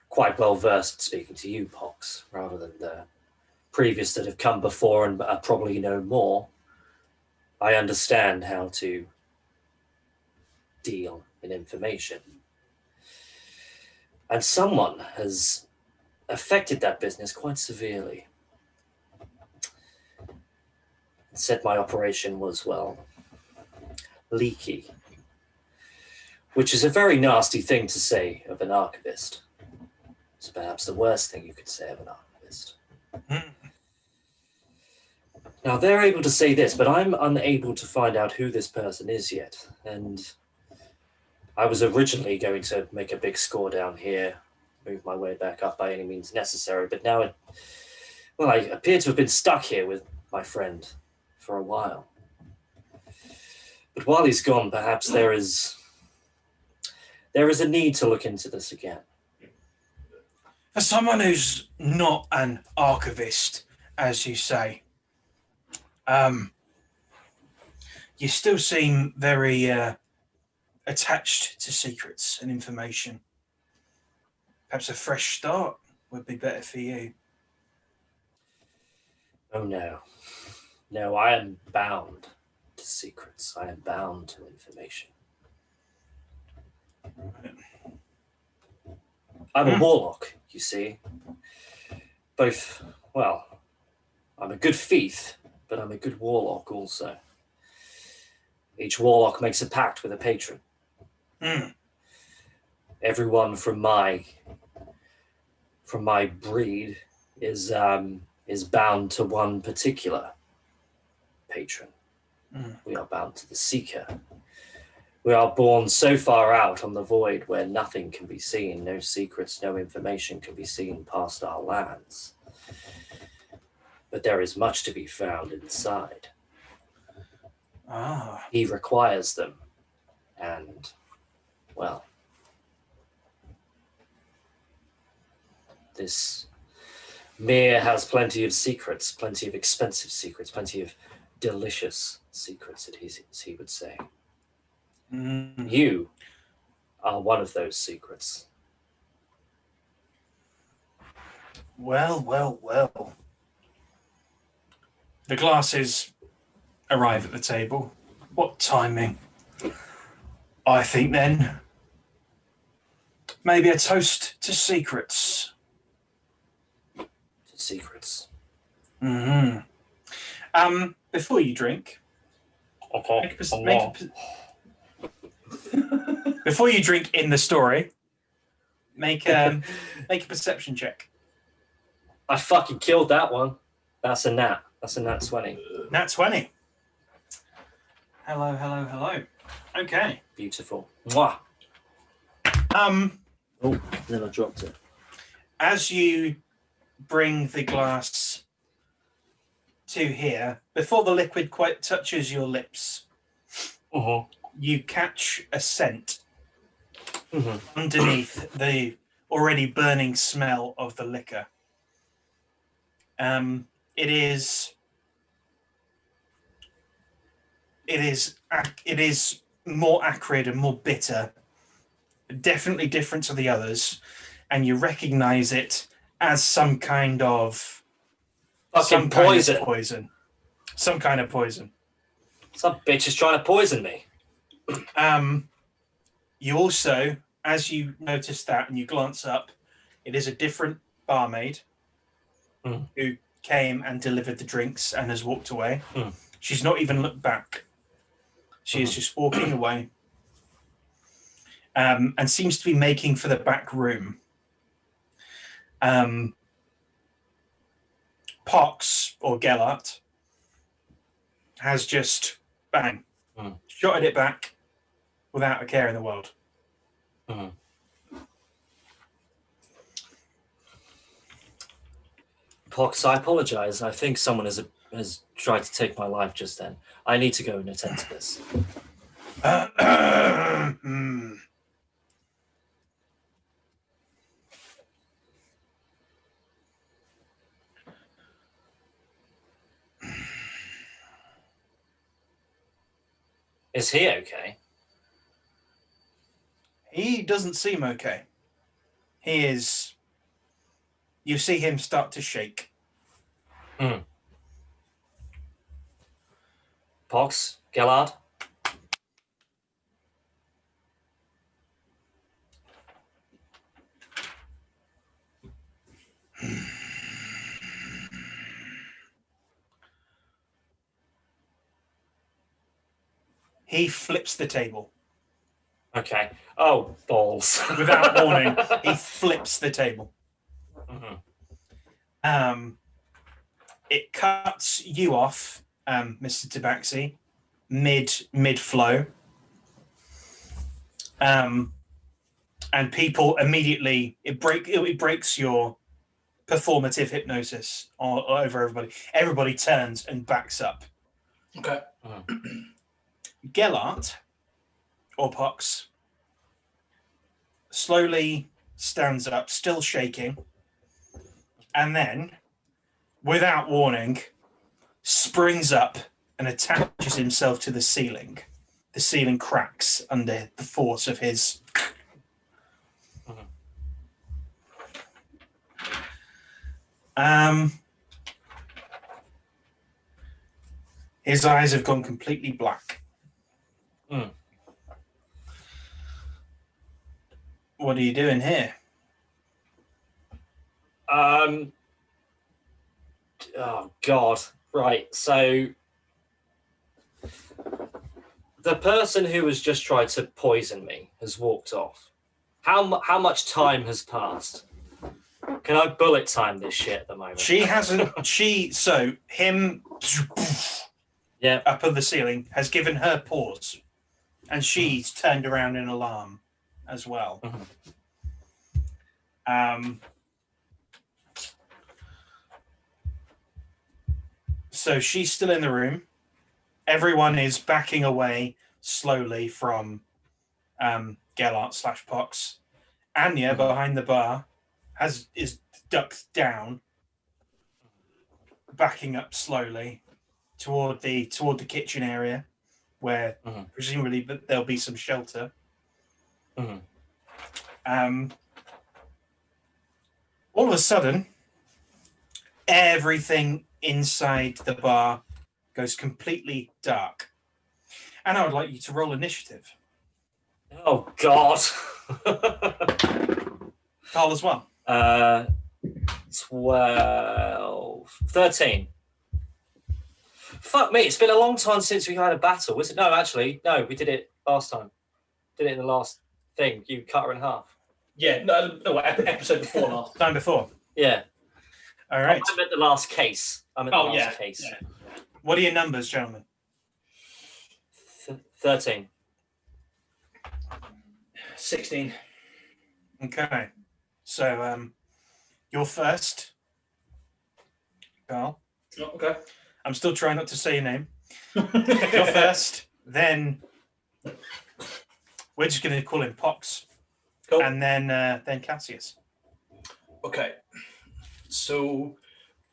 Speaker 1: quite well versed speaking to you, Pox, rather than the previous that have come before and probably know more. I understand how to deal in information. And someone has affected that business quite severely. Said my operation was, well, leaky, which is a very nasty thing to say of an archivist. It's perhaps the worst thing you could say of an archivist.
Speaker 3: Mm.
Speaker 1: Now, they're able to say this, but I'm unable to find out who this person is yet. And I was originally going to make a big score down here, move my way back up by any means necessary, but now I appear to have been stuck here with my friend for a while. But while he's gone, perhaps there is a need to look into this again.
Speaker 3: For someone who's not an archivist, as you say, you still seem very attached to secrets and information. Perhaps a fresh start would be better for you.
Speaker 1: Oh no. No, I am bound to secrets. I am bound to information. I'm a warlock, you see. Both, well, I'm a good thief, but I'm a good warlock also. Each warlock makes a pact with a patron.
Speaker 3: Mm.
Speaker 1: Everyone from my breed is bound to one particular patron.
Speaker 3: Mm.
Speaker 1: We are bound to the Seeker. We are born so far out on the void where nothing can be seen, no secrets, no information can be seen past our lands. But there is much to be found inside.
Speaker 3: Ah.
Speaker 1: He requires them. And, well, this Mihre has plenty of secrets, plenty of expensive secrets, plenty of delicious secrets, as he would say.
Speaker 3: Mm.
Speaker 1: You are one of those secrets.
Speaker 3: Well. The glasses arrive at the table. What timing? I think then maybe a toast to secrets.
Speaker 1: Secrets.
Speaker 3: Mm-hmm. Before you drink, before you drink in the story, make a perception check.
Speaker 1: I fucking killed that one. That's a nat. That's a nat 20.
Speaker 3: Nat 20. Hello. Okay.
Speaker 1: Beautiful. Mwah. Oh, then I dropped it.
Speaker 3: As you bring the glass to here, before the liquid quite touches your lips, you catch a scent underneath the already burning smell of the liquor. It is more acrid and more bitter, definitely different to the others, and you recognize it as some kind of
Speaker 1: poison.
Speaker 3: Some kind of poison.
Speaker 1: Some bitch is trying to poison me.
Speaker 3: You also, as you notice that and you glance up, it is a different barmaid who came and delivered the drinks and has walked away. She's not even looked back. She is just walking away and seems to be making for the back room. Pox, or Gellert, has just, bang, shotted it back without a care in the world.
Speaker 1: Pox, I apologize. I think someone has tried to take my life just then. I need to go and attend to this. Is he okay?
Speaker 3: He doesn't seem okay. He is. You see him start to shake.
Speaker 1: Pox, Gellard?
Speaker 3: He flips the table.
Speaker 1: Okay. Oh, balls.
Speaker 3: Without warning, he flips the table.
Speaker 1: Mhm.
Speaker 3: It cuts you off, Mr. Tabaxi, mid flow. And people immediately it breaks your performative hypnosis over everybody. Everybody turns and backs up.
Speaker 2: Okay.
Speaker 3: Gellert, or Pox, slowly stands up, still shaking, and then, without warning, springs up and attaches himself to the ceiling. The ceiling cracks under the force of his. His eyes have gone completely black. What are you doing here?
Speaker 1: Oh God! Right. So the person who has just tried to poison me has walked off. How much time has passed? Can I bullet time this shit at the moment?
Speaker 3: She hasn't. Him.
Speaker 1: Yeah.
Speaker 3: Up on the ceiling has given her pause, and she's turned around in alarm as well. So she's still in the room. Everyone is backing away slowly from Gellert / Pox. Anya behind the bar is ducked down, backing up slowly toward the kitchen area, where presumably there'll be some shelter. All of a sudden, everything inside the bar goes completely dark, and I would like you to roll initiative.
Speaker 1: Oh God!
Speaker 3: Carl as well.
Speaker 1: 12, 13. Fuck me! It's been a long time since we had a battle. Was it? No, actually, no. We did it last time. Did it in the last thing. You cut her in half.
Speaker 2: Yeah, no, episode before last.
Speaker 3: Time before.
Speaker 1: Yeah.
Speaker 3: All right.
Speaker 1: I meant the last case. I meant the last case.
Speaker 2: Yeah.
Speaker 3: What are your numbers, gentlemen?
Speaker 1: 13.
Speaker 2: 16.
Speaker 3: Okay. So you're first, Carl.
Speaker 2: Oh, okay.
Speaker 3: I'm still trying not to say your name. You're first. Then we're just going to call him Pox.
Speaker 2: Cool.
Speaker 3: And then Cassius.
Speaker 2: Okay. So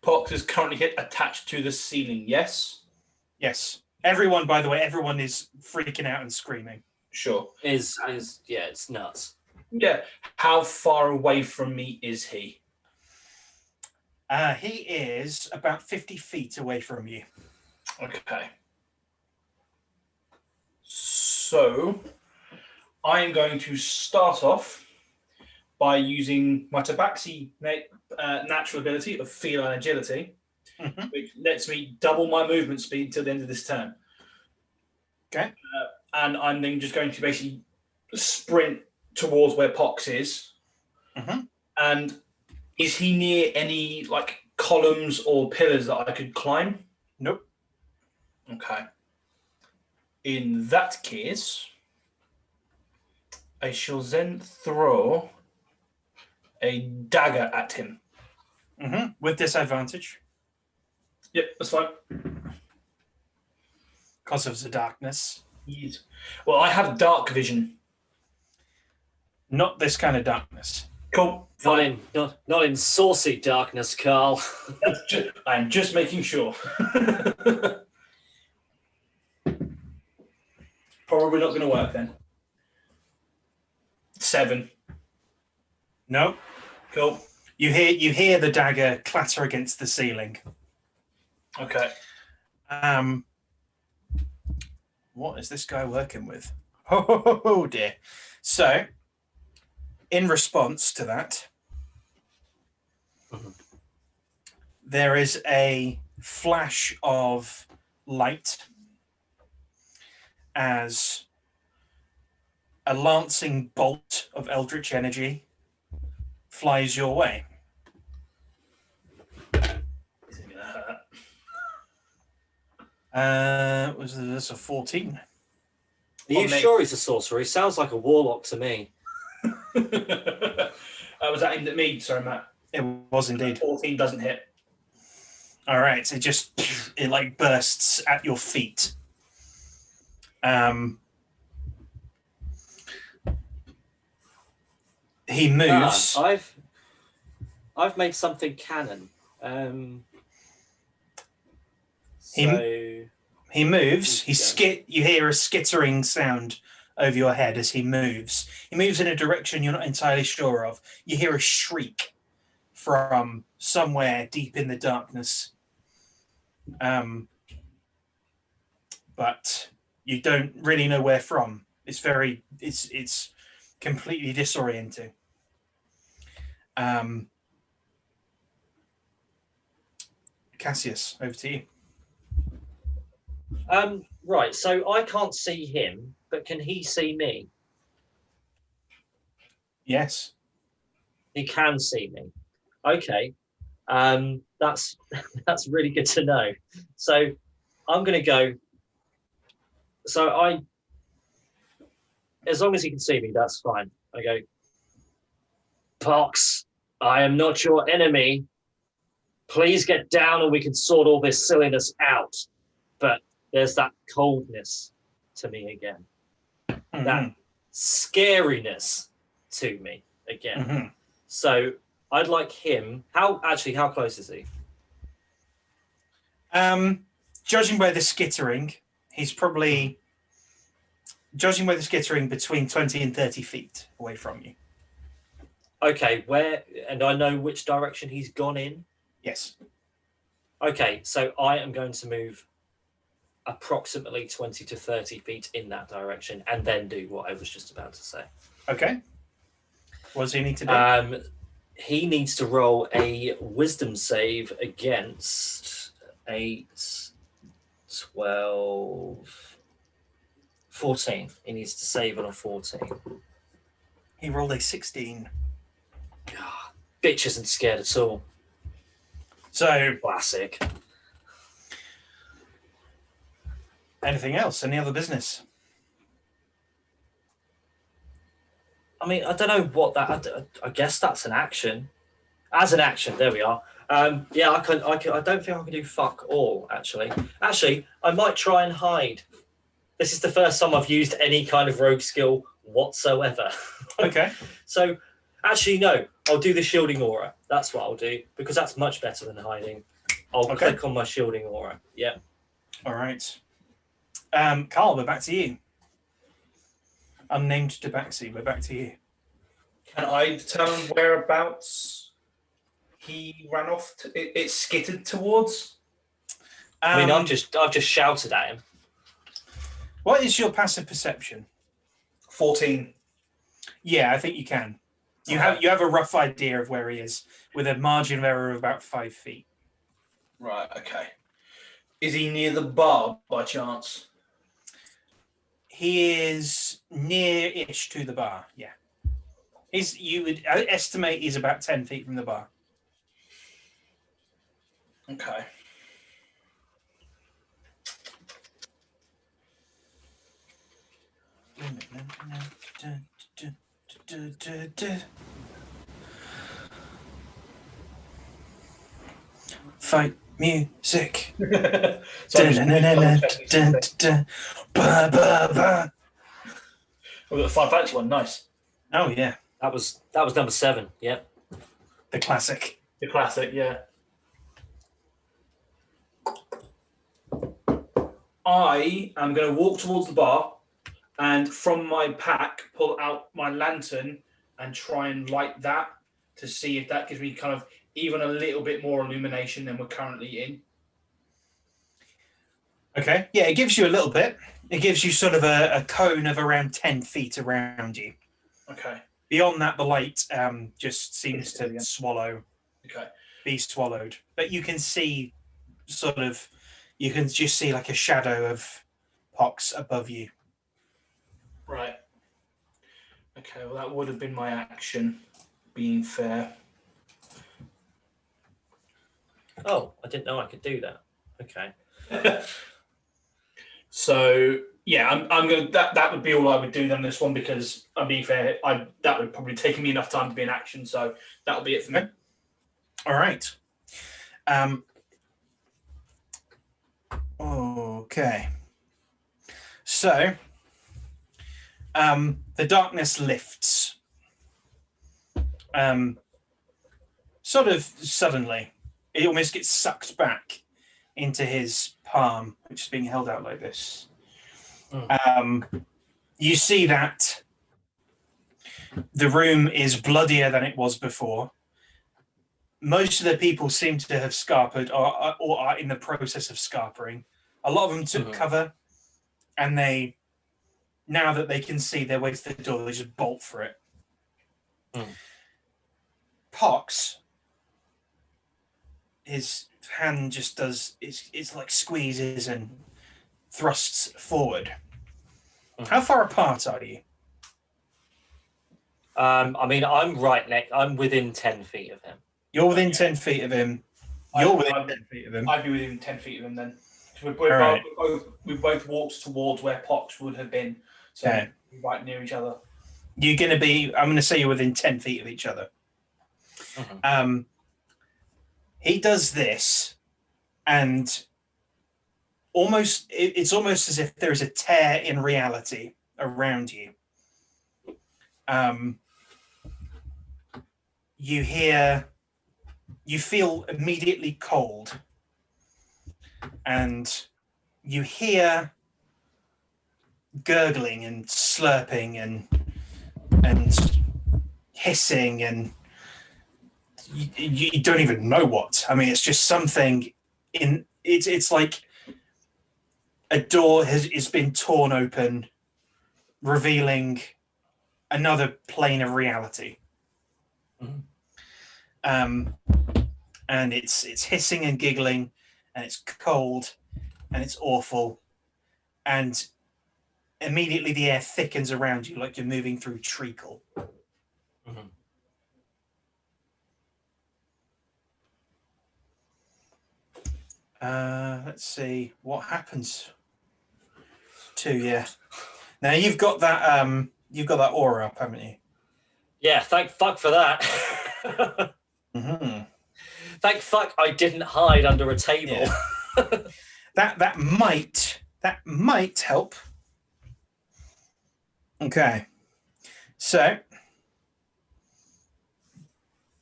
Speaker 2: Pox is currently attached to the ceiling, yes?
Speaker 3: Yes. Everyone, by the way, everyone is freaking out and screaming.
Speaker 2: Sure.
Speaker 1: Is yeah, it's nuts.
Speaker 2: Yeah. How far away from me is he?
Speaker 3: He is about 50 feet away from you.
Speaker 2: Okay. So I'm going to start off by using my Tabaxi natural ability of feline agility, which lets me double my movement speed till the end of this turn.
Speaker 3: Okay.
Speaker 2: And I'm then just going to basically sprint towards where Pox is. And is he near any columns or pillars that I could climb?
Speaker 3: Nope.
Speaker 2: Okay. In that case, I shall then throw a dagger at him.
Speaker 3: With disadvantage.
Speaker 2: Yep, that's fine.
Speaker 3: Because of the darkness.
Speaker 2: Yes. Well, I have dark vision.
Speaker 3: Not this kind of darkness.
Speaker 2: Cool.
Speaker 1: Not in saucy darkness, Carl.
Speaker 2: I'm just making sure. Probably not going to work then. 7.
Speaker 3: No.
Speaker 2: Cool.
Speaker 3: You hear the dagger clatter against the ceiling.
Speaker 2: Okay.
Speaker 3: What is this guy working with? Oh dear. So, in response to that, there is a flash of light as a lancing bolt of eldritch energy flies your way.
Speaker 2: Is it going to hurt?
Speaker 3: Was this a 14?
Speaker 1: Are you sure he's a sorcerer? He sounds like a warlock to me.
Speaker 2: Was that aimed at me? Sorry, Matt.
Speaker 3: It was indeed.
Speaker 2: 14 doesn't hit.
Speaker 3: All right, so it like bursts at your feet. He moves.
Speaker 1: I've made something canon.
Speaker 3: He moves. You hear a skittering sound over your head as he moves. He moves in a direction you're not entirely sure of. You hear a shriek from somewhere deep in the darkness. But you don't really know where from. It's completely disorienting. Cassius, over to you.
Speaker 1: Right, so I can't see him, but can he see me?
Speaker 3: Yes.
Speaker 1: He can see me. Okay. That's really good to know. So I'm gonna go. So as long as he can see me, that's fine. I go, Pox, I am not your enemy. Please get down and we can sort all this silliness out. But there's that coldness to me again.
Speaker 3: Mm-hmm.
Speaker 1: That scariness to me again.
Speaker 3: Mm-hmm.
Speaker 1: So I'd like him. How close is he?
Speaker 3: Judging by the skittering, he's probably between 20 and 30 feet away from you.
Speaker 1: Okay, where? And I know which direction he's gone in.
Speaker 3: Yes.
Speaker 1: Okay, so I am going to move approximately 20 to 30 feet in that direction and then do what I was just about to say.
Speaker 3: Okay. What does he need to do?
Speaker 1: He needs to roll a wisdom save against 8, 12, 14. He needs to save on a 14.
Speaker 3: He rolled a 16.
Speaker 1: God, bitch isn't scared at all.
Speaker 3: So,
Speaker 1: Classic.
Speaker 3: anything else? Any other business?
Speaker 1: I mean, I don't know what that. I guess that's an action. As an action, there we are. Yeah, I don't think I can do fuck all. Actually, I might try and hide. This is the first time I've used any kind of rogue skill whatsoever.
Speaker 3: Okay.
Speaker 1: So, actually, no. I'll do the shielding aura. That's what I'll do because that's much better than hiding. I'll click on my shielding aura. Yeah.
Speaker 3: All right. Carl, we're back to you. Unnamed Tabaxi, we're back to you.
Speaker 2: Can I determine whereabouts he ran off? It skittered towards.
Speaker 1: I mean, I've just shouted at him.
Speaker 3: What is your passive perception?
Speaker 2: 14.
Speaker 3: Yeah, I think you can. You have a rough idea of where he is, with a margin of error of about 5 feet.
Speaker 2: Right. Okay. Is he near the bar by chance?
Speaker 3: He is near-ish to the bar. Yeah. You would estimate he's about 10 feet from the bar.
Speaker 2: Okay.
Speaker 3: Fight music.
Speaker 2: So I've got the Final Fantasy one. Nice.
Speaker 3: Oh yeah,
Speaker 1: That was number 7. Yep.
Speaker 3: the classic.
Speaker 2: The classic, yeah. I am going to walk towards the bar and from my pack, pull out my lantern and try and light that to see if that gives me kind of even a little bit more illumination than we're currently in.
Speaker 3: Okay. Yeah, it gives you a little bit. It gives you sort of a cone of around 10 feet around you.
Speaker 2: Okay.
Speaker 3: Beyond that, the light just seems to
Speaker 2: Okay.
Speaker 3: be swallowed. But you can see you can just see like a shadow of Pox above you.
Speaker 2: Right. Okay, well, that would have been my action, being fair.
Speaker 1: Oh, I didn't know I could do that. Okay.
Speaker 2: So yeah, I'm gonna that would be all I would do then this one, because I'm being fair, that would probably take me enough time to be in action, so that'll be it for me.
Speaker 3: All right. Okay. So the darkness lifts. Sort of suddenly. It almost gets sucked back into his palm, which is being held out like this. You see that the room is bloodier than it was before. Most of the people seem to have scarpered or are in the process of scarpering. A lot of them took cover, and now that they can see their way to the door, they just bolt for it. Pox, his hand just does, it's like squeezes and thrusts forward. How far apart are you?
Speaker 1: I mean, I'm within 10 feet of him.
Speaker 3: You're within 10 feet of him. You're within 10 feet of him.
Speaker 2: I'd be within 10 feet of him then. We both walked towards where Pox would have been, so we're right near each other.
Speaker 3: I'm going to say you're within 10 feet of each other. He does this, and it's almost as if there is a tear in reality around you. You feel immediately cold, and you hear gurgling and slurping and hissing, and you don't even know what. I mean, it's just something it's like a door has been torn open, revealing another plane of reality. And it's hissing and giggling, and it's cold, and it's awful, and immediately the air thickens around you like you're moving through treacle. Let's see what happens to you. Now you've got that aura up, haven't you?
Speaker 1: Yeah, thank fuck for that. Thank fuck I didn't hide under a table.
Speaker 3: Yeah. that might help. Okay. So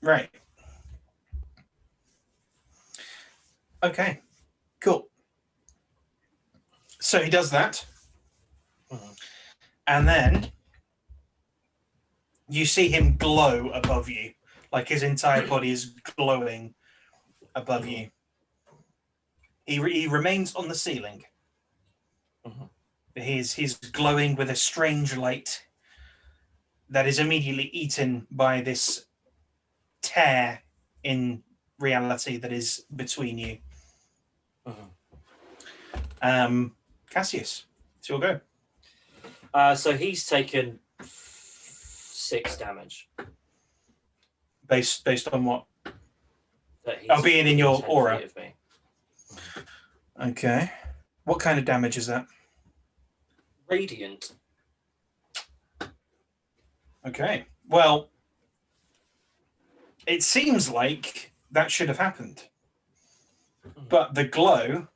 Speaker 3: right. Okay. Cool. So he does that. And then you see him glow above you, like his entire body is glowing above you. He remains on the ceiling. He's glowing with a strange light that is immediately eaten by this tear in reality that is between you. Cassius, it's your go.
Speaker 1: So he's taken 6 damage.
Speaker 3: Based on what? Being in your aura. Okay. What kind of damage is that?
Speaker 1: Radiant.
Speaker 3: Okay. Well, it seems like that should have happened. But the glow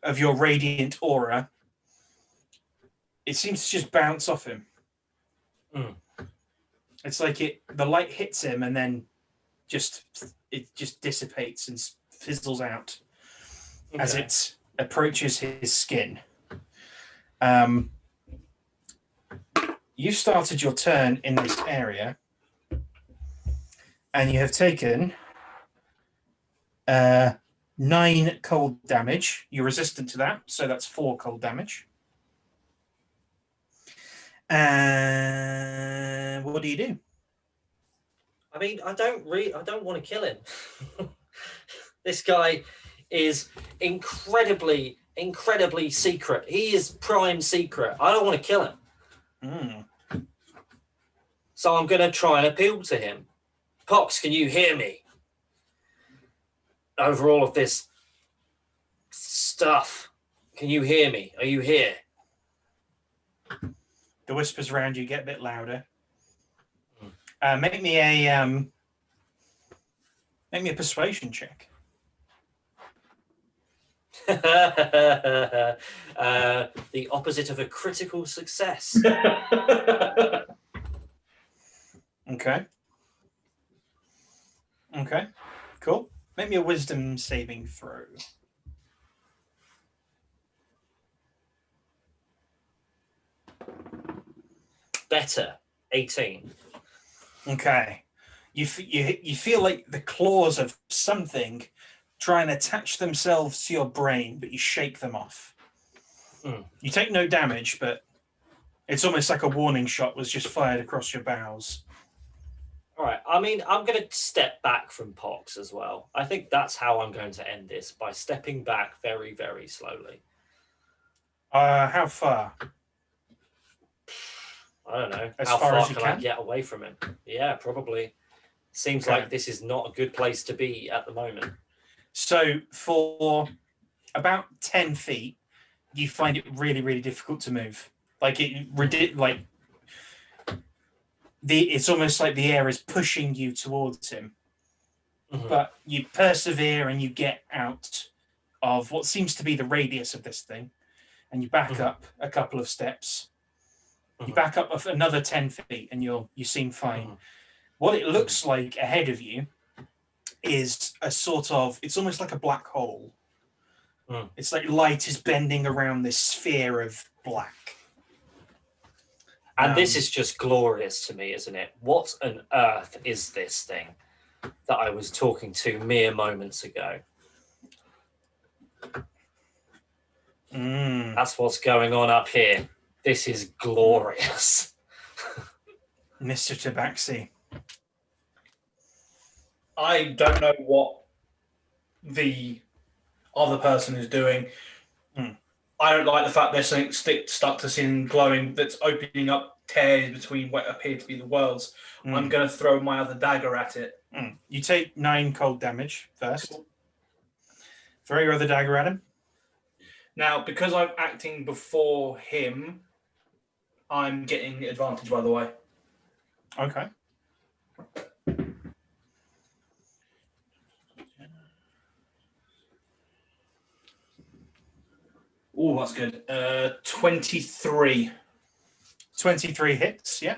Speaker 3: of your radiant aura, it seems to just bounce off him. It's like the light hits him and then it just dissipates and fizzles out as it approaches his skin. you started your turn in this area, and you have taken 9 cold damage. You're resistant to that, so that's 4 cold damage. And what do you do?
Speaker 1: I mean, I don't want to kill him. This guy is incredibly secret. He is prime secret. I don't want to kill him. So I'm going to try and appeal to him. Pox, can you hear me? Over all of this stuff, can you hear me? Are you here?
Speaker 3: The whispers around you get a bit louder. Make me a persuasion check.
Speaker 1: The opposite of a critical success.
Speaker 3: Okay. Okay. Cool. Make me a wisdom saving throw.
Speaker 1: Better. 18.
Speaker 3: Okay. You feel like the claws of something try and attach themselves to your brain, but you shake them off. You take no damage, but it's almost like a warning shot was just fired across your bowels.
Speaker 1: All right. I mean, I'm going to step back from Pox as well. I think that's how I'm going to end this, by stepping back very, very slowly.
Speaker 3: How far?
Speaker 1: I don't know.
Speaker 3: As
Speaker 1: how
Speaker 3: far
Speaker 1: far
Speaker 3: as you
Speaker 1: can I get away from him? Yeah, probably. Seems like this is not a good place to be at the moment. So
Speaker 3: for about 10 feet, you find it really, really difficult to move. It's almost like the air is pushing you towards him. But you persevere and you get out of what seems to be the radius of this thing, and you back up a couple of steps. You back up another 10 feet, and you seem fine. What it looks like ahead of you is a sort of, it's almost like a black hole. It's like light is bending around this sphere of black.
Speaker 1: And this is just glorious to me, isn't it? What on earth is this thing that I was talking to mere moments ago? That's what's going on up here. This is glorious.
Speaker 3: Mr. Tabaxi.
Speaker 2: I don't know what the other person is doing. I don't like the fact there's something stuck to sin glowing that's opening up tears between what appear to be the worlds. I'm going to throw my other dagger at it.
Speaker 3: You take 9 cold damage first. Cool. Throw your other dagger at him.
Speaker 2: Now, because I'm acting before him, I'm getting advantage, by the way.
Speaker 3: Okay.
Speaker 2: Oh, that's good. 23.
Speaker 3: 23 hits, yeah.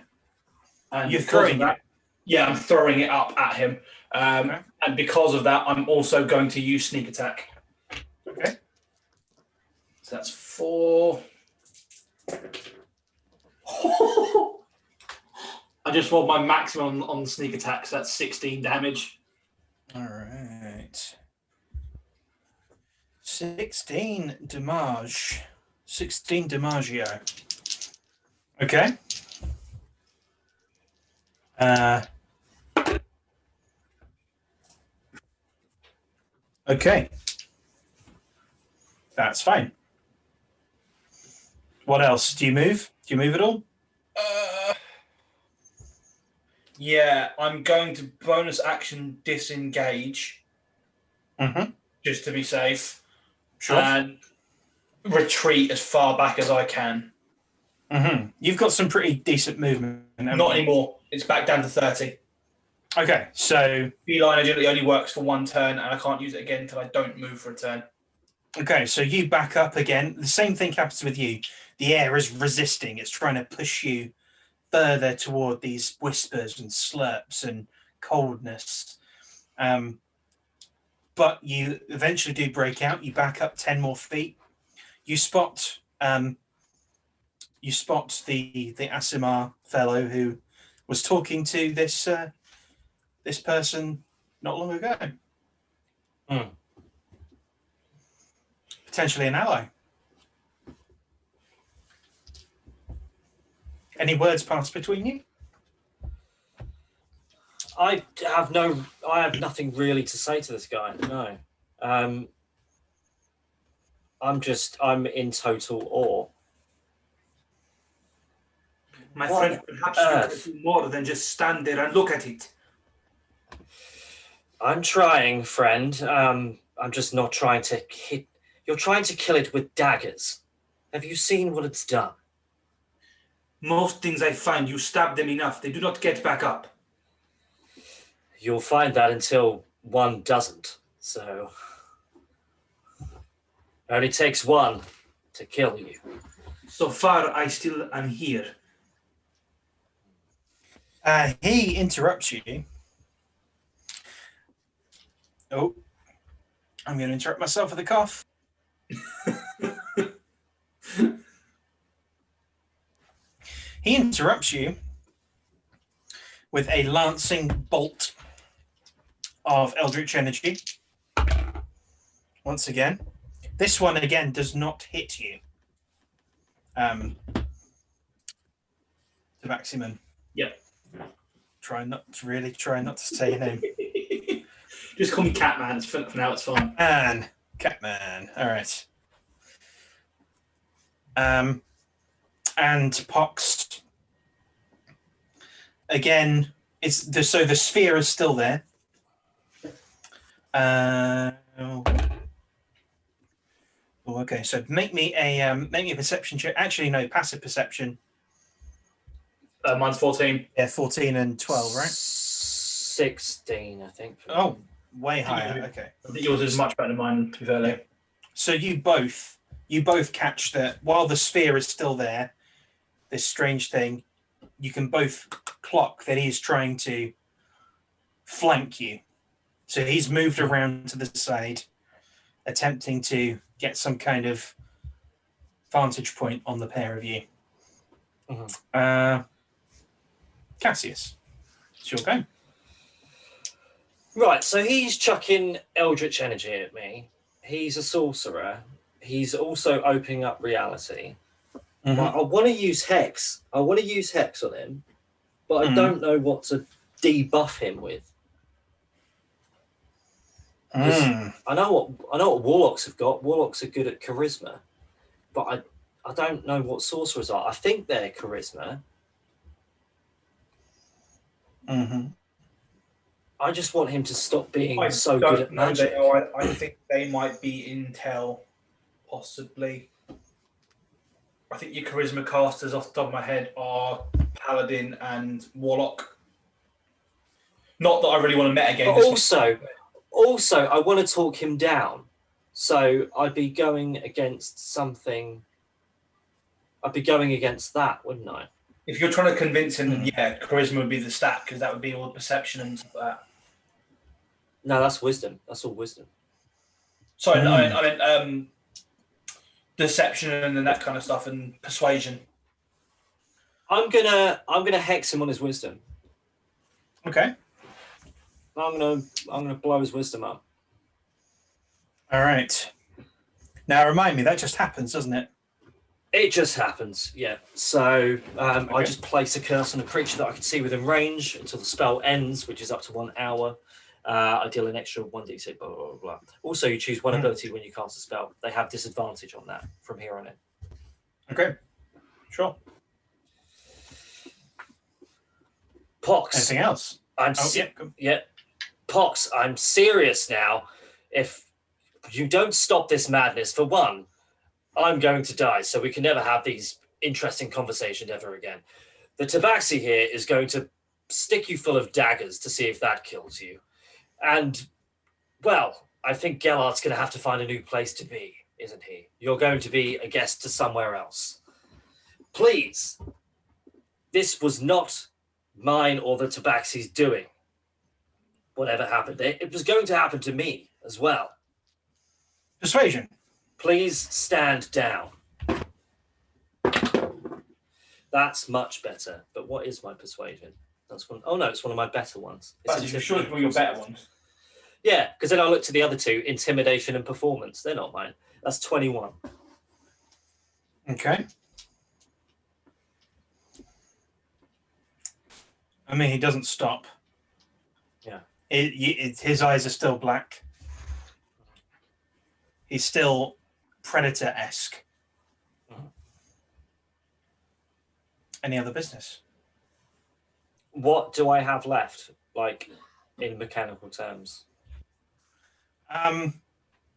Speaker 2: And
Speaker 3: you're throwing
Speaker 2: that, yeah, I'm throwing it up at him. Okay. And because of that, I'm also going to use sneak attack.
Speaker 3: Okay.
Speaker 2: So that's 4. I just rolled my maximum on the sneak attack, so that's 16 damage.
Speaker 3: All right. 16 damage. 16 DiMaggio. Okay. Okay. That's fine. What else? Do you move? Do you move at all?
Speaker 2: Yeah, I'm going to bonus action disengage. Just to be safe.
Speaker 3: Sure.
Speaker 2: And retreat as far back as I can.
Speaker 3: You've got some pretty decent movement.
Speaker 2: Not anymore. It's back down to 30.
Speaker 3: Okay, so
Speaker 2: Feline agility only works for 1 turn, and I can't use it again until I don't move for a turn.
Speaker 3: Okay, so you back up again. The same thing happens with you. The air is resisting. It's trying to push you further toward these whispers and slurps and coldness. But you eventually do break out. You back up 10 more feet. You spot you spot the Asimar fellow who was talking to this this person not long ago.
Speaker 1: Hmm.
Speaker 3: Potentially an ally. Any words passed between you?
Speaker 1: I have nothing really to say to this guy. No. I'm in total awe.
Speaker 4: My
Speaker 1: What
Speaker 4: friend, perhaps you
Speaker 1: earth?
Speaker 4: can do more than just stand there and look at it.
Speaker 1: I'm trying, friend. I'm just not trying to hit. You're trying to kill it with daggers. Have you seen what it's done?
Speaker 4: Most things I find, you stab them enough, they do not get back up.
Speaker 1: You'll find that until one doesn't. So it only takes one to kill you.
Speaker 4: So far, I still am here.
Speaker 3: He interrupts you. Oh, I'm going to interrupt myself with a cough. He interrupts you with a lancing bolt of eldritch energy. Once again, this one again does not hit you. The maximum.
Speaker 2: Yep.
Speaker 3: Try not to say your name.
Speaker 2: Just call me Catman. For now, it's fine.
Speaker 3: Catman. All right. And Pox. Again, so the sphere is still there. Okay. So make me a perception check. Actually, no, passive perception.
Speaker 2: Mine's 14.
Speaker 3: Yeah, 14 and 12, right?
Speaker 1: 16, I think.
Speaker 3: Oh, way higher. Okay.
Speaker 2: I think yours is much better than mine, to be fair.
Speaker 3: Yeah. So you both catch that while the sphere is still there, this strange thing, you can both clock that he's trying to flank you. So he's moved around to the side, attempting to get some kind of vantage point on the pair of you.
Speaker 1: Mm-hmm.
Speaker 3: Cassius, it's your go.
Speaker 1: Right, so he's chucking eldritch energy at me. He's a sorcerer. He's also opening up reality.
Speaker 3: Mm-hmm.
Speaker 1: I want to use Hex. I want to use Hex on him, but I don't know what to debuff him with. I know what warlocks have got. Warlocks are good at charisma, but I don't know what sorcerers are. I think they're charisma.
Speaker 3: Mm-hmm.
Speaker 1: I just want him to stop being
Speaker 2: I
Speaker 1: so
Speaker 2: don't
Speaker 1: good at
Speaker 2: know
Speaker 1: magic.
Speaker 2: they are. I think they might be intel, possibly. I think your charisma casters off the top of my head are Paladin and Warlock. Not that I really want to meta game.
Speaker 1: But also, I want to talk him down. So I'd be going against something. I'd be going against that, wouldn't I?
Speaker 2: If you're trying to convince him, then yeah, charisma would be the stat because that would be all the perception and stuff like that.
Speaker 1: No, that's wisdom. That's all wisdom.
Speaker 2: Sorry, I meant deception and then that kind of stuff and persuasion.
Speaker 1: I'm gonna hex him on his wisdom.
Speaker 3: Okay.
Speaker 1: I'm gonna blow his wisdom up.
Speaker 3: All right. Now remind me, that just happens, doesn't it?
Speaker 1: It just happens, yeah. So I just place a curse on a creature that I can see within range until the spell ends, which is up to 1 hour. I deal an extra 1d6, blah, blah, blah, blah. Also, you choose one ability when you cast a spell. They have disadvantage on that from here on in.
Speaker 3: Okay. Sure.
Speaker 1: Pox.
Speaker 3: Anything else?
Speaker 1: Yeah. Pox, I'm serious now. If you don't stop this madness, for one, I'm going to die, so we can never have these interesting conversations ever again. The Tabaxi here is going to stick you full of daggers to see if that kills you. And, well, I think Gellart's going to have to find a new place to be, isn't he? You're going to be a guest to somewhere else. Please, this was not mine or the Tabaxi's doing. Whatever happened, it was going to happen to me as well.
Speaker 3: Persuasion.
Speaker 1: Please stand down. That's much better. But what is my persuasion? That's one. Oh no, it's one of my better ones.
Speaker 2: That's
Speaker 1: It's
Speaker 2: for sure one of your better ones.
Speaker 1: Yeah, because then I look to the other two, intimidation and performance. They're not mine. That's 21.
Speaker 3: Okay. I mean, he doesn't stop.
Speaker 1: Yeah.
Speaker 3: His eyes are still black. He's still predator-esque.
Speaker 1: Mhm.
Speaker 3: Any other business?
Speaker 1: What do I have left, like in mechanical terms?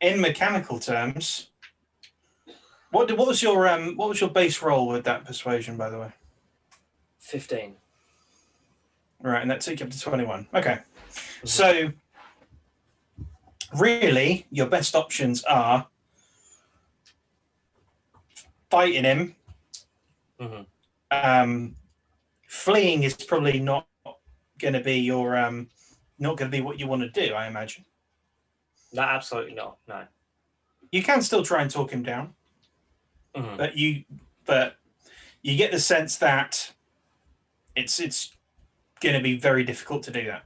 Speaker 3: In mechanical terms, what was your base roll with that persuasion, by the way?
Speaker 1: 15.
Speaker 3: Right, and that took you up to 21. Okay. So really, your best options are fighting him.
Speaker 1: Mhm.
Speaker 3: Fleeing is probably not going to be your not going to be what you want to do, I imagine.
Speaker 1: No, absolutely not. No.
Speaker 3: You can still try and talk him down,
Speaker 1: Mhm.
Speaker 3: but you get the sense that it's going to be very difficult to do that.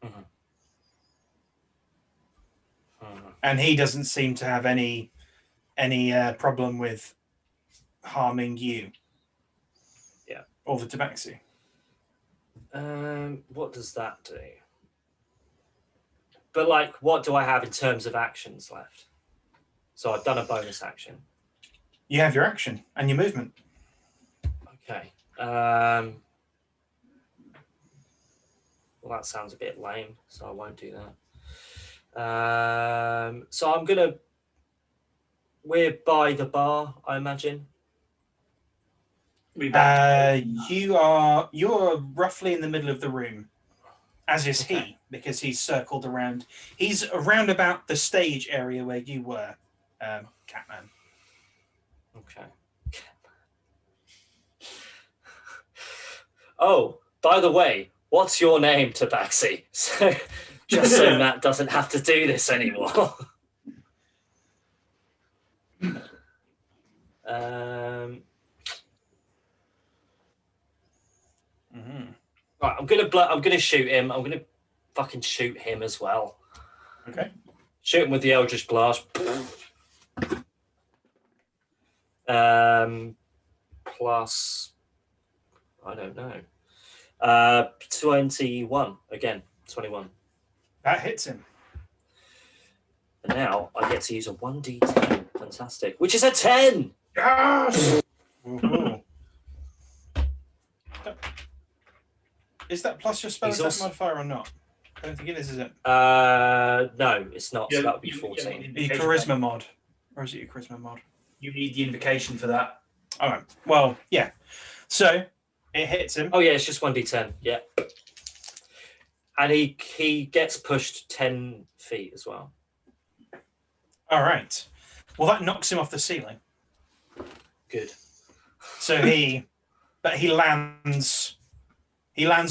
Speaker 1: Mhm. Mhm.
Speaker 3: And he doesn't seem to have any problem with harming you.
Speaker 1: Yeah.
Speaker 3: Or the tabaxi.
Speaker 1: What does that do? But like, what do I have in terms of actions left? So I've done a bonus action.
Speaker 3: You have your action and your movement.
Speaker 1: Okay. Well, that sounds a bit lame, so I won't do that. So I'm gonna. We're by the bar, I imagine.
Speaker 3: You're roughly in the middle of the room, as is
Speaker 1: Okay.
Speaker 3: he, because he's circled around. He's around about the stage area where you were, Catman.
Speaker 1: Okay. Oh, by the way, what's your name, Tabaxi? So, just so Matt doesn't have to do this anymore. Right, I'm gonna shoot him. I'm gonna fucking shoot him as well.
Speaker 3: Okay.
Speaker 1: Shoot him with the Eldritch Blast. Plus, I don't know. 21 again. 21.
Speaker 3: That hits him.
Speaker 1: And now I get to use a 1d10. Fantastic. Which is a 10.
Speaker 2: Yes!
Speaker 3: Is that plus your spell
Speaker 1: He's
Speaker 3: attack
Speaker 1: also-
Speaker 3: modifier or not? I don't think it is it?
Speaker 1: No, it's not. So that would be 14.
Speaker 3: Your charisma mod. Or is it your charisma mod?
Speaker 2: You need the invocation for that.
Speaker 3: All right. Well, yeah. So it hits him.
Speaker 1: Oh yeah, it's just 1d10. Yeah. And he gets pushed 10 feet as well.
Speaker 3: All right. Well, that knocks him off the ceiling.
Speaker 1: Good.
Speaker 3: So he lands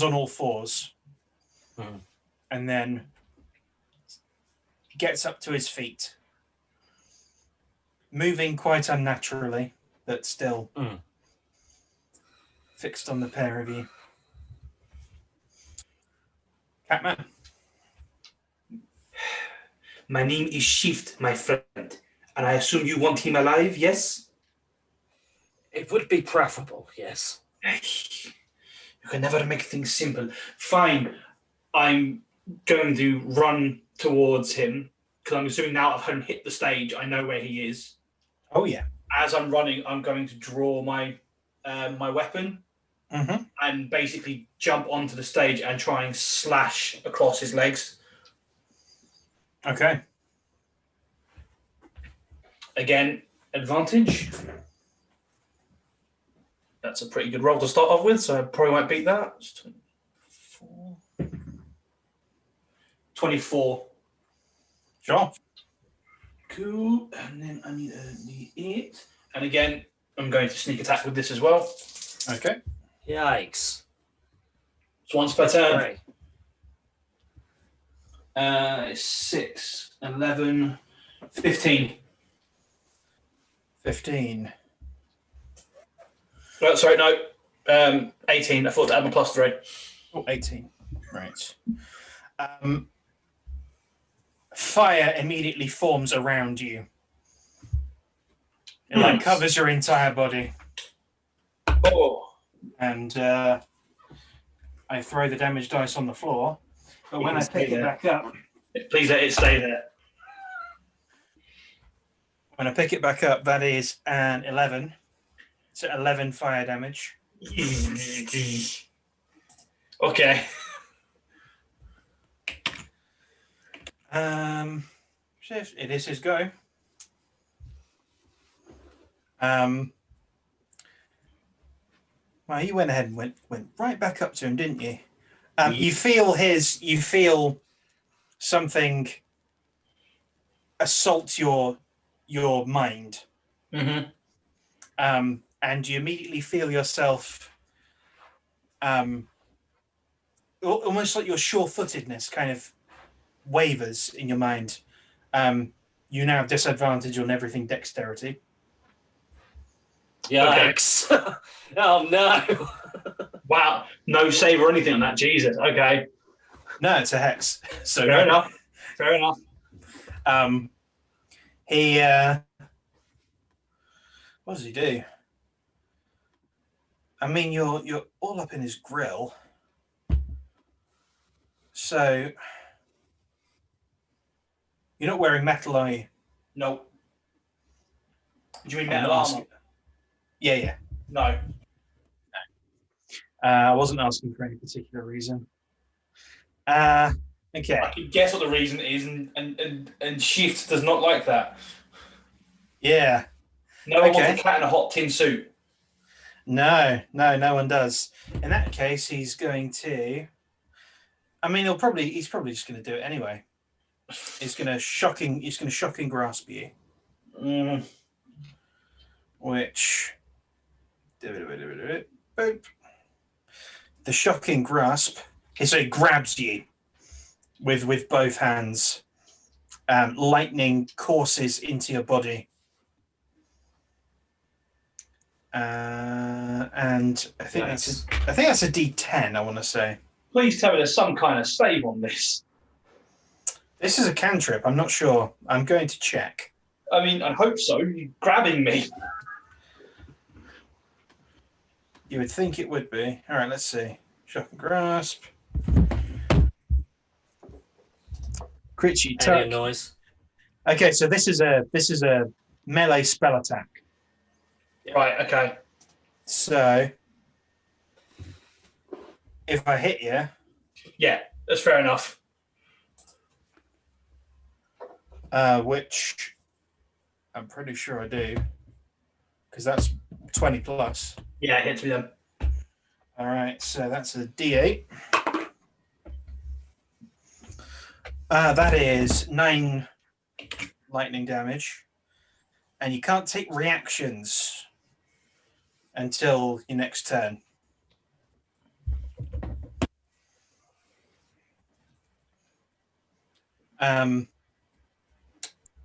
Speaker 3: on all fours, and then gets up to his feet, moving quite unnaturally, but still fixed on the pair of you. Catman.
Speaker 4: My name is Shift, my friend, and I assume you want him alive, yes?
Speaker 1: It would be preferable, yes.
Speaker 4: You can never make things simple. Fine, I'm going to run towards him, because I'm assuming now I've had him hit the stage, I know where he is.
Speaker 3: Oh, yeah.
Speaker 4: As I'm running, I'm going to draw my my weapon and basically jump onto the stage and try and slash across his legs.
Speaker 3: Okay.
Speaker 4: Again, advantage. That's a pretty good roll to start off with, so I probably won't beat that. It's 24.
Speaker 3: Sure.
Speaker 4: Cool. And then I need a D8. And again, I'm going to sneak attack with this as well.
Speaker 3: Okay.
Speaker 1: Yikes.
Speaker 4: It's once per turn.
Speaker 1: Right.
Speaker 4: 6, 11, 15.
Speaker 3: 15.
Speaker 2: Sorry, no. 18. I thought to add my +3.
Speaker 3: Oh, 18. Right. Fire immediately forms around you. It like covers your entire body.
Speaker 2: Oh.
Speaker 3: And I throw the damage dice on the floor. But when I pick it back up...
Speaker 2: Please let it stay there.
Speaker 3: When I pick it back up, that is an 11. So 11 fire damage.
Speaker 2: Okay.
Speaker 3: It is his go. Well, you went ahead and went right back up to him, didn't you? You feel something assault your mind.
Speaker 2: Mm-hmm.
Speaker 3: And you immediately feel yourself almost like your sure-footedness kind of wavers in your mind. You now have disadvantage on everything dexterity.
Speaker 1: Yikes. Okay. Oh, no.
Speaker 2: Wow. No save or anything on that. Jesus. Okay.
Speaker 3: No, it's a hex. So
Speaker 2: Fair enough. Fair enough.
Speaker 3: He... what does he do? I mean, you're all up in his grill. So... You're not wearing metal, are you?
Speaker 2: No. Do you mean
Speaker 3: I'm
Speaker 2: metal
Speaker 3: not
Speaker 2: armor?
Speaker 3: asking- Yeah.
Speaker 2: No.
Speaker 3: I wasn't asking for any particular reason. Okay.
Speaker 2: I can guess what the reason is, and Shift does not like that.
Speaker 3: Yeah.
Speaker 2: No one wants a cat in a hot tin suit.
Speaker 3: No one does. In that case, he's going to... I mean, he's probably just going to do it anyway. He's going to shocking grasp you. Which... Boop. The shocking grasp, so he grabs you with both hands. Lightning courses into your body. And I think that's a D10, I want to say.
Speaker 2: Please tell me there's some kind of save on this.
Speaker 3: This is a cantrip. I'm not sure. I'm going to check.
Speaker 2: I mean, I hope so. You're grabbing me.
Speaker 3: You would think it would be. All right, let's see. Shock and grasp. Crit you touch.
Speaker 1: Noise.
Speaker 3: Okay, so this is a melee spell attack.
Speaker 2: Yeah. Right. Okay.
Speaker 3: So if I hit you,
Speaker 2: yeah, that's fair enough.
Speaker 3: Which I'm pretty sure I do, because that's 20 plus.
Speaker 2: Yeah, it hits me then.
Speaker 3: All right, so that's a D8. That is 9 lightning damage, and you can't take reactions until your next turn.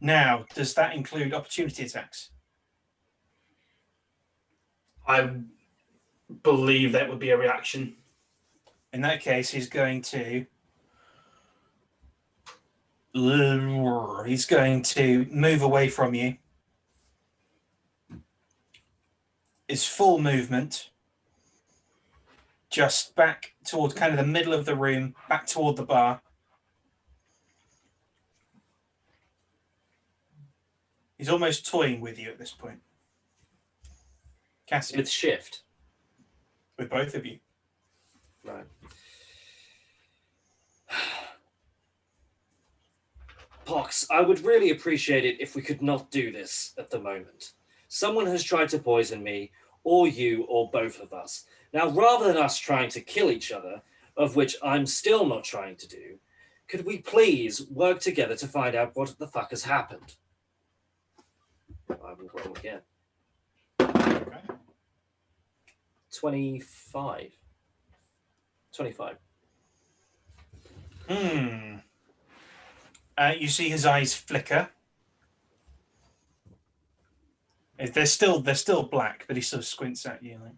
Speaker 3: Now, does that include opportunity attacks?
Speaker 2: I believe that would be a reaction.
Speaker 3: In that case, he's going to move away from you. His full movement, just back toward kind of the middle of the room, back toward the bar. He's almost toying with you at this point. Cassius.
Speaker 1: With Shift?
Speaker 3: With both of you.
Speaker 1: Right. Pox, I would really appreciate it if we could not do this at the moment. Someone has tried to poison me, or you, or both of us. Now, rather than us trying to kill each other, of which I'm still not trying to do, could we please work together to find out what the fuck has happened? I will roll again.
Speaker 3: Okay.
Speaker 1: 25.
Speaker 3: You see his eyes flicker. They're still black, but he sort of squints at you like.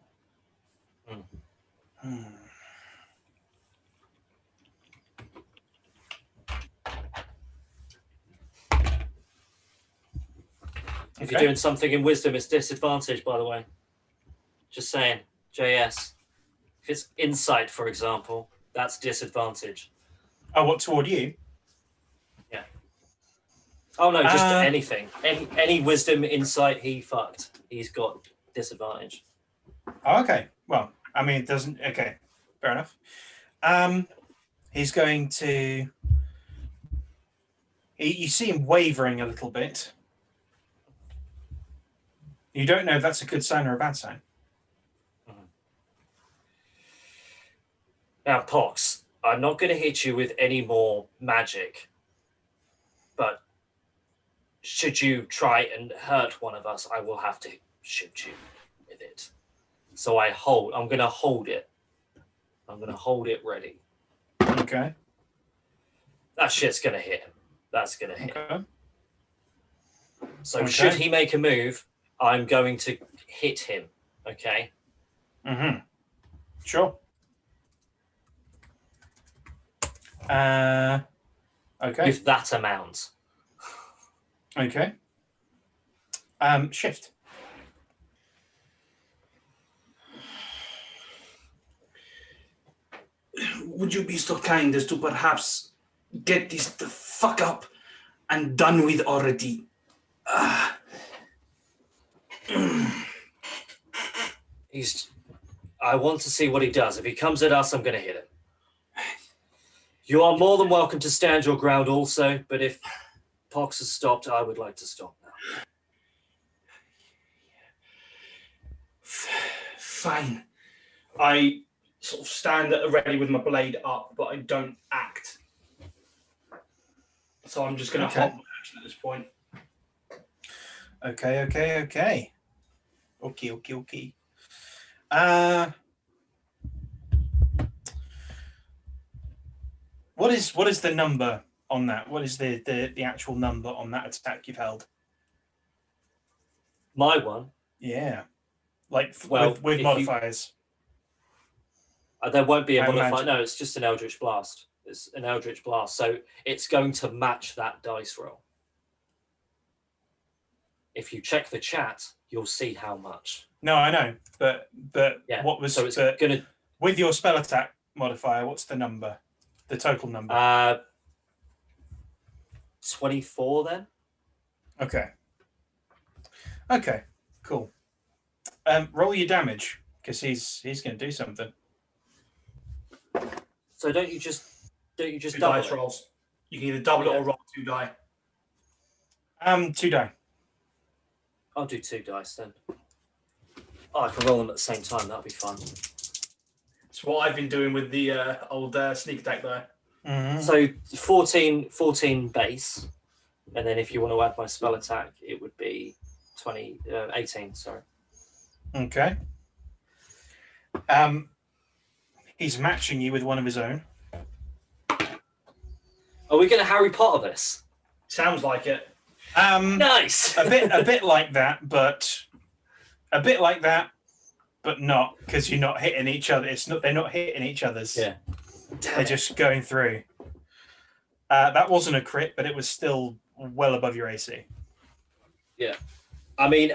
Speaker 1: If you're doing something in wisdom, it's disadvantage, by the way. Just saying, JS. If it's insight, for example, that's disadvantage.
Speaker 3: Oh, what, toward you?
Speaker 1: Yeah. Oh no, just anything. Any wisdom, insight he fucked, he's got disadvantage.
Speaker 3: Oh, okay. Well, I mean, it doesn't. Okay, fair enough. He's going to. You see him wavering a little bit. You don't know if that's a good sign or a bad sign.
Speaker 1: Now, Pox, I'm not going to hit you with any more magic, but should you try and hurt one of us, I will have to shoot you with it. So I'm going to hold it. I'm going to hold it ready.
Speaker 3: Okay.
Speaker 1: That shit's going to hit him. That's going to hit him. So
Speaker 3: Okay.
Speaker 1: should he make a move, I'm going to hit him. Okay?
Speaker 3: Mm-hmm. Sure. Okay.
Speaker 1: With that amount.
Speaker 3: Okay. Shift.
Speaker 4: Would you be so kind as to perhaps get this the fuck up and done with already?
Speaker 1: I want to see what he does. If he comes at us, I'm going to hit him. You are more than welcome to stand your ground also, but if Pox has stopped, I would like to stop now.
Speaker 4: Fine. I sort of stand at the ready with my blade up, but I don't act. So I'm just going to hop my action at this point.
Speaker 3: Okay. Okay. What is the number on that? What is the actual number on that attack you've held?
Speaker 1: My one?
Speaker 3: Yeah. Like
Speaker 1: Well,
Speaker 3: with modifiers.
Speaker 1: There won't be a
Speaker 3: I
Speaker 1: modifier.
Speaker 3: imagine.
Speaker 1: No, it's just an Eldritch Blast. It's an Eldritch Blast. So it's going to match that dice roll. If you check the chat, you'll see how much.
Speaker 3: No, I know. But
Speaker 1: Yeah.
Speaker 3: what was
Speaker 1: So it's going to...
Speaker 3: with your spell attack modifier, what's the number? The total number?
Speaker 1: 24 then?
Speaker 3: Okay, cool. Roll your damage, because he's going to do something.
Speaker 1: So don't you just
Speaker 4: Two
Speaker 1: double
Speaker 4: dice
Speaker 1: it?
Speaker 4: rolls. You can either double it or roll 2 die.
Speaker 3: 2 die.
Speaker 1: I'll do 2 dice then. Oh, I can roll them at the same time. That'll be fun.
Speaker 4: It's what I've been doing with the old sneak attack there.
Speaker 3: Mm-hmm.
Speaker 1: So 14 base, and then if you want to add my spell attack, it would be 18. Sorry.
Speaker 3: Okay. He's matching you with one of his own.
Speaker 1: Are we going to Harry Potter this?
Speaker 4: Sounds like it.
Speaker 1: Nice.
Speaker 3: a bit like that, but not, because you're not hitting each other. They're not hitting each other's.
Speaker 1: Yeah.
Speaker 3: They're just going through. That wasn't a crit, but it was still well above your AC.
Speaker 1: Yeah. I mean,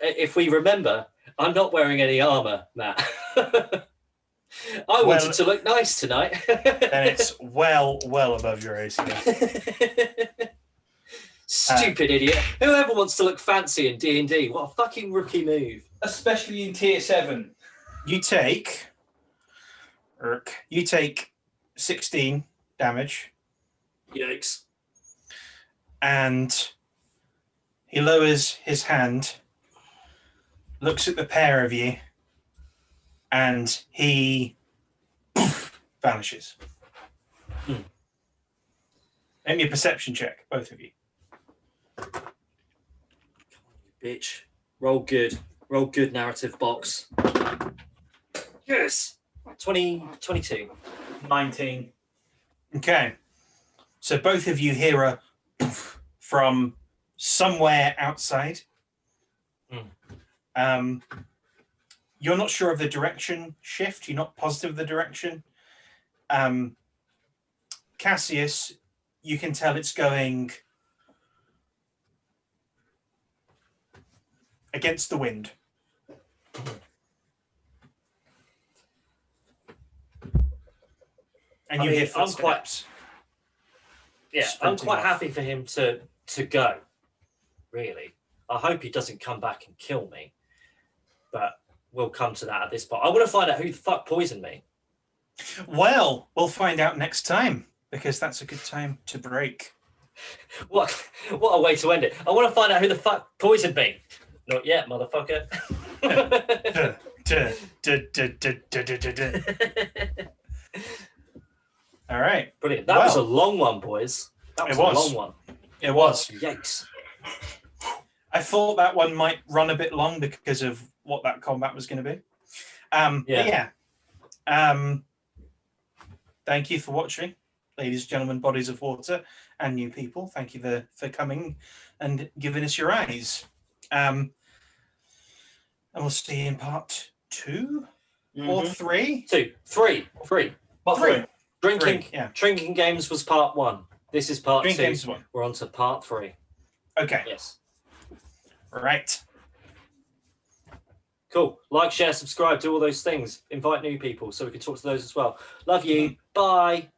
Speaker 1: if we remember, I'm not wearing any armor, Matt. I wanted to look nice tonight.
Speaker 3: And it's well above your AC.
Speaker 1: Stupid idiot. Whoever wants to look fancy in D&D? What a fucking rookie move.
Speaker 4: Especially in tier 7.
Speaker 3: You take 16 damage,
Speaker 1: Yikes.
Speaker 3: and he lowers his hand, looks at the pair of you, and he vanishes. Make me a perception check, both of you.
Speaker 1: Come on, you bitch. Roll good. Roll good, narrative box. Yes. 22.
Speaker 4: 19.
Speaker 3: Okay. So both of you hear a from somewhere outside. You're not sure of the direction shift. You're not positive of the direction. Cassius, you can tell it's going against the wind. And you hear footsteps.
Speaker 1: I'm quite happy for him to go. Really, I hope he doesn't come back and kill me. But we'll come to that at this point. I want to find out who the fuck poisoned me.
Speaker 3: Well, we'll find out next time, because that's a good time to break.
Speaker 1: What a way to end it. I want to find out who the fuck poisoned me. Not yet, motherfucker.
Speaker 3: All right.
Speaker 1: Brilliant. That was a long one, boys. That was a long one.
Speaker 3: It was.
Speaker 1: Yikes.
Speaker 3: I thought that one might run a bit long because of what that combat was going to be. Thank you for watching, ladies and gentlemen, bodies of water, and new people. Thank you for coming and giving us your eyes. And we'll see you in part 2 or 3.
Speaker 1: 2, 3.
Speaker 2: Part 3.
Speaker 1: Drinking games was part 1. This is part 2.
Speaker 3: Games 1.
Speaker 1: We're on to part 3.
Speaker 3: Okay.
Speaker 1: Yes.
Speaker 3: Right.
Speaker 1: Cool. Like, share, subscribe, do all those things. Invite new people so we can talk to those as well. Love you. Bye.